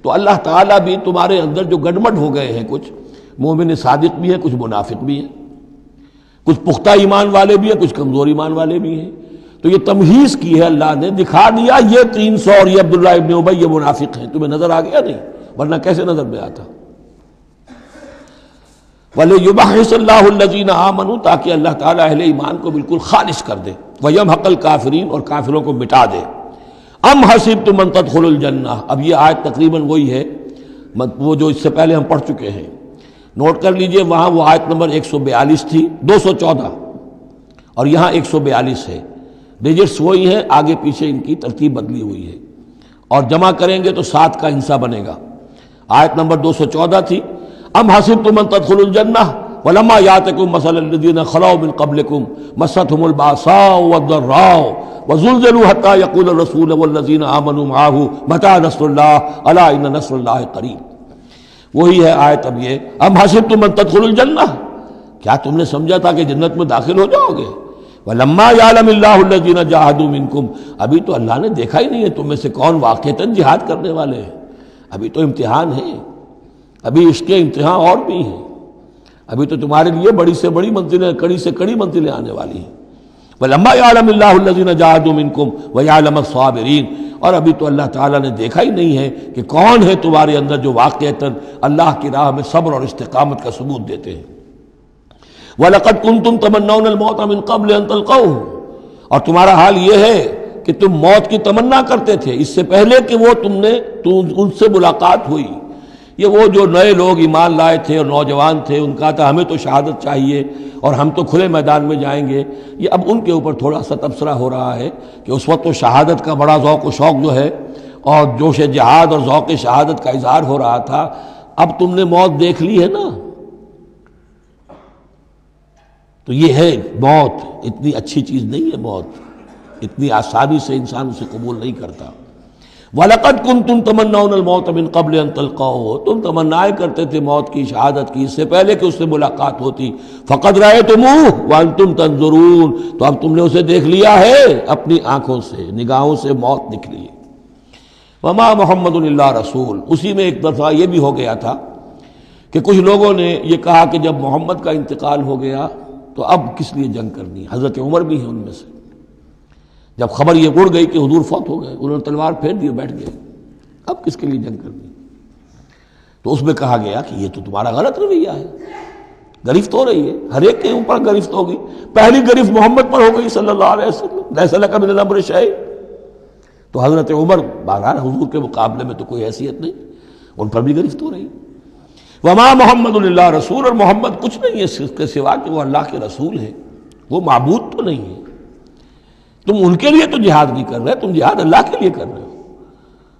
S2: تو اللہ تعالیٰ بھی تمہارے اندر جو گڑمٹ ہو گئے ہیں، کچھ مومن صادق بھی ہیں، کچھ منافق بھی ہیں، کچھ پختہ ایمان والے بھی ہیں، کچھ کمزور ایمان والے بھی ہیں، تو یہ تمحیص کی ہے اللہ نے، دکھا دیا یہ 300 اور یہ عبداللہ ابن ابی یہ منافق ہیں۔ تمہیں نظر آ گیا نہیں؟ ورنہ کیسے نظر میں آتا؟ وَلِيُمَحِّصَ اللَّهُ الَّذِينَ آمَنُوا، تاکہ اللہ تعالیٰ اہل ایمان کو بالکل خالص کر دے، وَيَمْحَقَ الْكَافِرِينَ، اور کافروں کو مٹا دے۔ ام حسبتم ان تدخلوا الجنہ، اب یہ آیت تقریباً وہی ہے وہ جو اس سے پہلے ہم پڑھ چکے ہیں، نوٹ کر لیجئے، وہاں وہ آیت نمبر 142 تھی، 214، اور یہاں 142 ہے۔ ڈیجٹس وہی ہیں، آگے پیچھے ان کی ترتیب بدلی ہوئی ہے، اور جمع کریں گے تو 7 کا ہندسہ بنے گا۔ آیت نمبر 214 تھی، ام حسبتم ان تدخلوا الجنہ ولما یاتکم مثل الذین خلوا من قبلکم مستهم الباساء والضراء وزلزلوا حتى يقول الرسول والذین آمنوا معه متى نصر اللہ الا ان نصر اللہ قریب۔ وہی ہے آیت اب یہ، ام حسبتم ان تدخلوا الجنہ، کیا تم نے سمجھا تھا کہ جنت میں داخل ہو جاؤ گے؟ وَلَمَّا يَعْلَمِ اللَّهُ الَّذِينَ جَاهَدُوا مِنكُمْ، ابھی تو اللہ نے دیکھا ہی نہیں ہے تم میں سے کون واقعتاً جہاد کرنے والے ہیں، ابھی تو امتحان ہے، ابھی اس کے امتحان اور بھی ہیں، ابھی تو تمہارے لیے بڑی سے بڑی منزلیں، کڑی سے کڑی منزلیں آنے والی ہیں۔ وَلَمَّا يَعْلَمِ اللَّهُ الَّذِينَ جَاهَدُوا مِنكُمْ وَيَعْلَمَ الصَّابِرِينَ، اور ابھی تو اللہ تعالیٰ نے دیکھا ہی نہیں ہے کہ کون ہے تمہارے اندر جو واقعتاً اللہ کی راہ میں صبر اور استقامت کا ثبوت دیتے ہیں۔ وَلَقَدْ كُنْتُمْ تَمَنَّوْنَ الْمَوْتَ مِنْ قَبْلِ أَنْ تَلْقَوْهُ، اور تمہارا حال یہ ہے کہ تم موت کی تمنا کرتے تھے اس سے پہلے کہ وہ ان سے ملاقات ہوئی۔ یہ وہ جو نئے لوگ ایمان لائے تھے اور نوجوان تھے، ان کا تھا ہمیں تو شہادت چاہیے اور ہم تو کھلے میدان میں جائیں گے، یہ اب ان کے اوپر تھوڑا سا تبصرہ ہو رہا ہے کہ اس وقت تو شہادت کا بڑا ذوق و شوق جو ہے اور جوش جہاد اور ذوق شہادت کا اظہار ہو رہا تھا، اب تم نے موت دیکھ لی ہے نا، تو یہ ہے موت، اتنی اچھی چیز نہیں ہے موت، اتنی آسانی سے انسان اسے قبول نہیں کرتا۔ وَلَقَدْ كُنْتُمْ تَمَنَّوْنَ الْمَوْتَ مِنْ قَبْلِ أَنْ تَلْقَوْهُ، تم تمنائیں کرتے تھے موت کی، شہادت کی، اس سے پہلے کہ اس سے ملاقات ہوتی۔ فَقَدْ رَأَيْتُمُوهُ وَأَنْتُمْ تَنْظُرُونَ، تو اب تم نے اسے دیکھ لیا ہے اپنی آنکھوں سے، نگاہوں سے موت نکلی۔ وَمَا مُحَمَّدٌ إِلَّا رَسُولٌ، اسی میں ایک دفعہ یہ بھی ہو گیا تھا کہ کچھ لوگوں نے یہ کہا کہ جب محمد کا انتقال ہو گیا تو اب کس لیے جنگ کرنی ہے؟ حضرت عمر بھی ہیں ان میں سے، جب خبر یہ اڑ گئی کہ حضور فوت ہو گئے، انہوں نے تلوار پھیر دی، بیٹھ گئے، اب کس کے لیے جنگ کرنی؟ تو اس میں کہا گیا کہ یہ تو تمہارا غلط رویہ ہے، گرفت ہو رہی ہے، ہر ایک کے اوپر گرفت ہوگی، پہلی گرفت محمد پر ہو گئی صلی اللہ علیہ وسلم، لیس لک من الامر شیء۔ تو حضرت عمر بہرحال حضور کے مقابلے میں تو کوئی حیثیت نہیں، ان پر بھی گرفت ہو رہی ہے۔ وما محمد الا رسول، اور محمد کچھ نہیں ہے اس کے سوا کہ وہ اللہ کے رسول ہے، وہ معبود تو نہیں ہے۔ تم ان کے لیے تو جہاد نہیں کر رہے، تم جہاد اللہ کے لیے کر رہے ہو،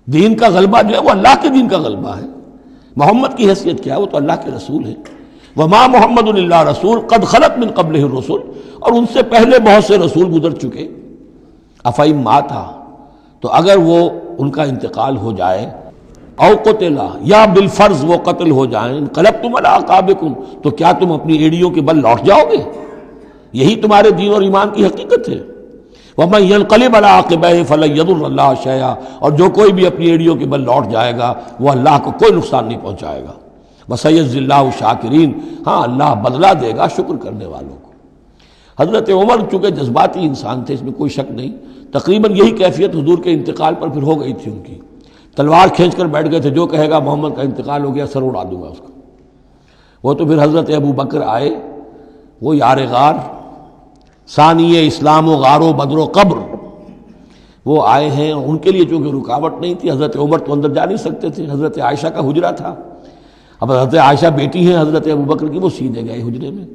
S2: دین کا غلبہ جو ہے وہ اللہ کے دین کا غلبہ ہے۔ محمد کی حیثیت کیا ہے؟ وہ تو اللہ کے رسول ہے۔ وما محمد الا رسول قد خلت من قبلہ الرسل، اور ان سے پہلے بہت سے رسول گزر چکے۔ افئن مات، تو اگر وہ ان کا انتقال ہو جائے، او قتلا، یا بالفرض وہ قتل ہو جائیں، انقلبتم علی اعقابکم، تو کیا تم اپنی ایڑیوں کے بل لوٹ جاؤ گے؟ یہی تمہارے دین اور ایمان کی حقیقت ہے۔ وَمَن يَنقلب عَلَىٰ عَقِبَيْهِ فَلَن يَضُرَّ اللَّهَ شَيْئًا، اور جو کوئی بھی اپنی ایڑیوں کے بل لوٹ جائے گا وہ اللہ کو کوئی نقصان نہیں پہنچائے گا۔ وَسَيَجْزِي اللَّهُ الشَّاكِرِينَ، ہاں اللہ بدلہ دے گا شکر کرنے والوں کو۔ حضرت عمر چونکہ جذباتی انسان تھے، اس میں کوئی شک نہیں، تقریباً یہی کیفیت حضور کے انتقال پر پھر ہو گئی تھی ان کی، تلوار کھینچ کر بیٹھ گئے تھے، جو کہے گا محمد کا انتقال ہو گیا سر اڑا دوں گا اس کا۔ وہ تو پھر حضرت ابو بکر آئے، وہ یار غار، ثانی اسلام و غار و بدر و قبر، وہ آئے ہیں، ان کے لیے چونکہ رکاوٹ نہیں تھی، حضرت عمر تو اندر جا نہیں سکتے تھے، حضرت عائشہ کا حجرہ تھا، اب حضرت عائشہ بیٹی ہیں حضرت ابو بکر کی، وہ سیدھے گئے حجرے میں،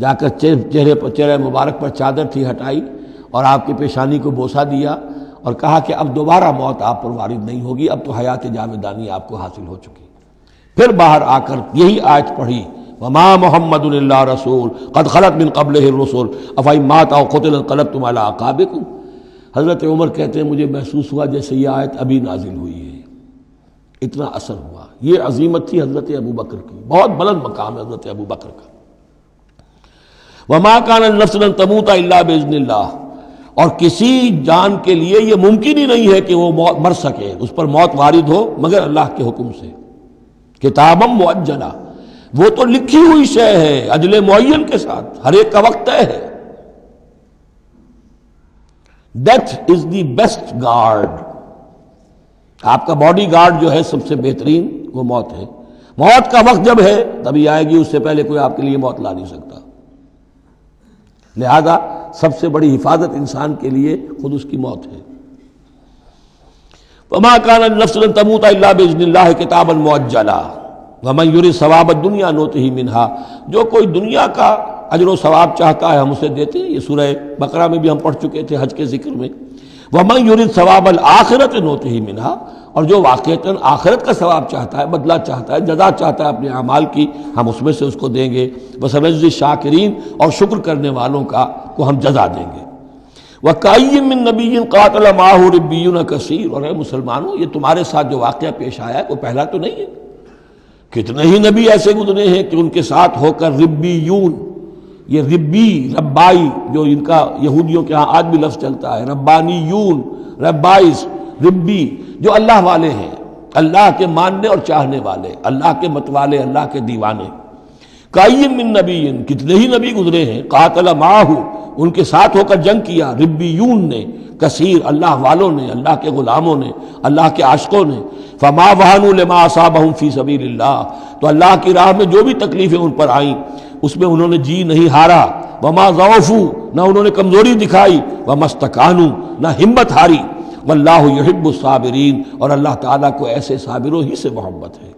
S2: جا کر چہرے مبارک پر چادر تھی ہٹائی اور آپ کی پیشانی کو بوسہ دیا اور کہا کہ اب دوبارہ موت آپ پر وارد نہیں ہوگی، اب تو حیات جاویدانی آپ کو حاصل ہو چکی۔ پھر باہر آ کر یہی آیت پڑھی، وما محمد الا رسول قد خلت من قبلہ الرسل افئن مات او قتل انقلبتم علی اعقابکم۔ حضرت عمر کہتے ہیں مجھے محسوس ہوا جیسے یہ آیت ابھی نازل ہوئی ہے، اتنا اثر ہوا۔ یہ عظیمت تھی حضرت ابو بکر کی، بہت بلند مقام ہے حضرت ابو بکر کا۔ وما کان النفس ان تموت الا باذن اللہ، اور کسی جان کے لیے یہ ممکن ہی نہیں ہے کہ وہ مر سکے، اس پر موت وارد ہو مگر اللہ کے حکم سے۔ کتابا مؤجلہ، وہ تو لکھی ہوئی شے ہے اجل معین کے ساتھ، ہر ایک کا وقت طے ہے۔ Death is the best guard, آپ کا باڈی گارڈ جو ہے سب سے بہترین وہ موت ہے۔ موت کا وقت جب ہے تبھی آئے گی، اس سے پہلے کوئی آپ کے لیے موت لا نہیں سکتا۔ لہذا سب سے بڑی حفاظت انسان کے لیے خود اس کی موت ہے۔ وما كان النفس ان تموت الا باذن الله كتابا مؤجلا ومن يريد ثواب الدنيا نؤته منها، جو کوئی دنیا کا اجر و ثواب چاہتا ہے ہم اسے دیتے ہیں. یہ سورہ بقرہ میں بھی ہم پڑھ چکے تھے حج کے ذکر میں. وَمَن يُرِدْ ثَوَابَ الْآخِرَةِ نُؤْتِهِ مِنْهَا, اور جو واقعتاً آخرت کا ثواب چاہتا ہے, بدلہ چاہتا ہے, جزا چاہتا ہے اپنے اعمال کی, ہم اس میں سے اس کو دیں گے. وَسَنَجْزِي الشَّاكِرِينَ, اور شکر کرنے والوں کو ہم جزا دیں گے. وَكَأَيٍّ مِّن نَبِيٍّ قَاتَلَ مَعَهُ رِبِّيُّونَ كَثِيرٌ, اور اے مسلمانوں یہ تمہارے ساتھ جو واقعہ پیش آیا ہے وہ پہلا تو نہیں ہے. کتنے ہی نبی ایسے گزرے ہیں کہ ان کے ساتھ ہو کر ربیون, یہ ربی ربائی جو ان کا یہودیوں کے ہاں آج بھی لفظ چلتا ہے, ربانیون, ربائز, ربی, جو اللہ والے ہیں, اللہ کے ماننے اور چاہنے والے, اللہ کے متوالے, اللہ کے دیوانے. کائیم من نبی, کتنے ہی نبی گزرے ہیں, قاتل معاہو, ان کے ساتھ ہو کر جنگ کیا, ربیون نے, کثیر, اللہ والوں نے, اللہ کے غلاموں نے, اللہ کے عاشقوں نے. فما وہنوا لما اصابہم فی سبیل اللہ, تو اللہ کی راہ میں جو بھی تکلیفیں ان پر آئیں اس میں انہوں نے جی نہیں ہارا. وما ضعفوا, نہ انہوں نے کمزوری دکھائی. وما استکانوا, نہ ہمت ہاری. واللہ یحب الصابرین, اور اللہ تعالیٰ کو ایسے صابروں ہی سے محبت ہے.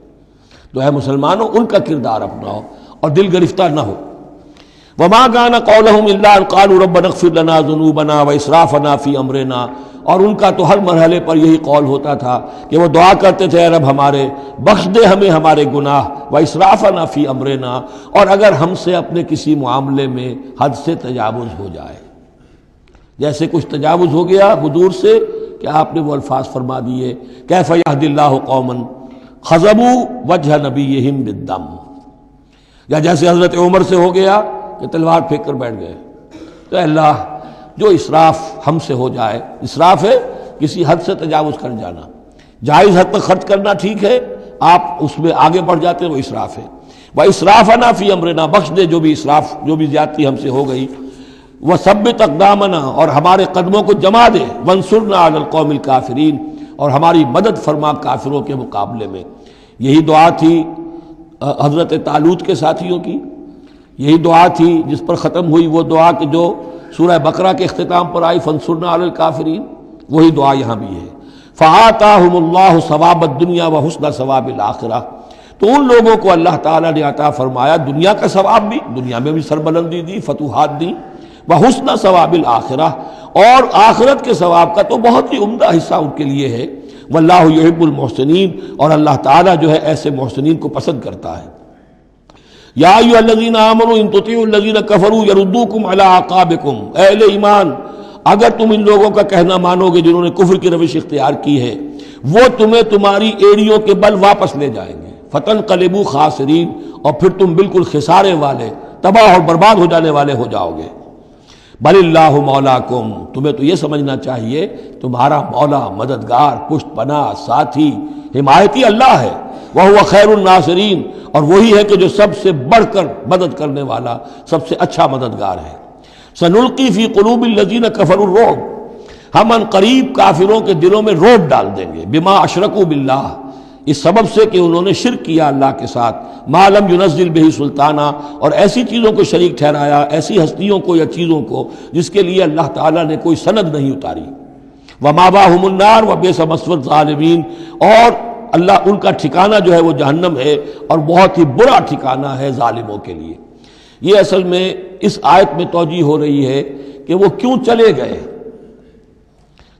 S2: تو اے مسلمانوں ان کا کردار اپناؤ اور دل گرفتہ نہ ہو. وما كان قولهم الا ان قالوا ربنا اغفر لنا ذنوبنا واسرافنا في امرنا, اور ان کا تو ہر مرحلے پر یہی قول ہوتا تھا کہ وہ دعا کرتے تھے, اے رب ہمارے بخش دے ہمیں ہمارے گناہ, واسرافنا في امرنا, اور اگر ہم سے اپنے کسی معاملے میں حد سے تجاوز ہو جائے, جیسے کچھ تجاوز ہو گیا حضور سے کہ آپ نے وہ الفاظ فرما دیے, کیف یہدی اللہ قوما خضبوا وجہ نبیہم بالدم, یا جیسے حضرت عمر سے ہو گیا کہ تلوار پھینک کر بیٹھ گئے. تو اللہ جو اسراف ہم سے ہو جائے, اسراف ہے کسی حد سے تجاوز کر جانا, جائز حد تک خرچ کرنا ٹھیک ہے, آپ اس میں آگے بڑھ جاتے ہیں وہ اسراف ہے. وَإِسْرَافَنَا فِي أَمْرِنَا, بخش دے جو بھی اسراف, جو بھی زیادتی ہم سے ہو گئی. وَثَبِّتْ أَقْدَامَنَا, اور ہمارے قدموں کو جما دے. وَانصُرْنَا عَلَى الْقَوْمِ الْكَافِرِينَ, اور ہماری مدد فرما کافروں کے مقابلے میں. یہی دعا تھی حضرت طالوت کے ساتھیوں کی, یہی دعا تھی جس پر ختم ہوئی وہ دعا کہ جو سورہ بقرہ کے اختتام پر آئی, فانصرنا علی الکافرین, وہی دعا یہاں بھی ہے. فآتاہم اللہ ثواب الدنیا وحسن ثواب الآخرہ, تو ان لوگوں کو اللہ تعالیٰ نے عطا فرمایا دنیا کا ثواب بھی, دنیا میں بھی سربلندی دی, فتوحات دی, وحسن ثواب الآخرہ, اور آخرت کے ثواب کا تو بہت ہی عمدہ حصہ ان کے لیے ہے. واللہ یحب المحسنین, اور اللہ تعالیٰ جو ہے ایسے محسنین کو پسند کرتا ہے. یا ایھا الذین آمنوا ان تطیعوا الذین کفروا یردوکم علی اعقابکم, اے اہل ایمان اگر تم ان لوگوں کا کہنا مانو گے جنہوں نے کفر کی روش اختیار کی ہے, وہ تمہیں تمہاری ایڑیوں کے بل واپس لے جائیں گے. فتنقلبوا خاسرین, اور پھر تم بالکل خسارے والے, تباہ اور برباد ہو جانے والے ہو جاؤ گے. بل اللہ مولاکم, تمہیں تو یہ سمجھنا چاہیے تمہارا مولا, مددگار, پشت پناہ, ساتھی, حمایتی اللہ ہے. وَهُوَ خَيْرُ النَّاصِرِينَ, اور وہی ہے کہ جو سب سے بڑھ کر مدد کرنے والا, سب سے اچھا مددگار ہے. سَنُلْقِي فِي قُلُوبِ الَّذِينَ كَفَرُوا الرُّعْبَ, ہم ان قریب کافروں کے دلوں میں رعب ڈال دیں گے. بِمَا أَشْرَكُوا بِاللَّهِ, اس سبب سے کہ انہوں نے شرک کیا اللہ کے ساتھ. مَا لَمْ يُنَزِّلْ بِهِ سُلْطَانًا, اور ایسی چیزوں کو شریک ٹھہرایا, ایسی ہستیوں کو یا چیزوں کو جس کے لیے اللہ تعالیٰ نے کوئی سند نہیں اتاری. وَمَأْوَاهُمُ النَّارُ وَبِئْسَ مَثْوَى الظَّالِمِينَ, اور اللہ ان کا ٹھکانہ جو ہے وہ جہنم ہے, اور بہت ہی برا ٹھکانہ ہے ظالموں کے لیے. یہ اصل میں اس آیت میں توجیہ ہو رہی ہے کہ وہ کیوں چلے گئے,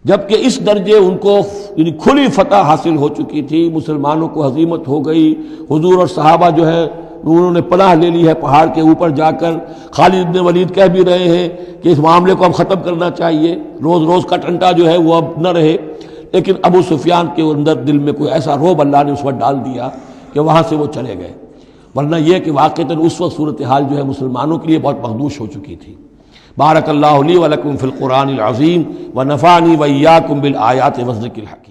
S2: جبکہ اس درجے ان کو یعنی کھلی فتح حاصل ہو چکی تھی, مسلمانوں کو ہزیمت ہو گئی. حضور اور صحابہ جو ہے انہوں نے پناہ لے لی ہے پہاڑ کے اوپر جا کر. خالد بن ولید کہہ بھی رہے ہیں کہ اس معاملے کو ہم ختم کرنا چاہیے, روز روز کا ٹنٹا جو ہے وہ اب نہ رہے. لیکن ابو سفیان کے اندر دل میں کوئی ایسا رعب اللہ نے اس وقت ڈال دیا کہ وہاں سے وہ چلے گئے. ورنہ یہ کہ واقعتاً اس وقت صورتحال جو ہے مسلمانوں کے لیے بہت مخدوش ہو چکی تھی. بارک اللہ لی و لکم فی القرآن العظیم ونفعنی و ایاکم بالآیات والذکر الحکیم.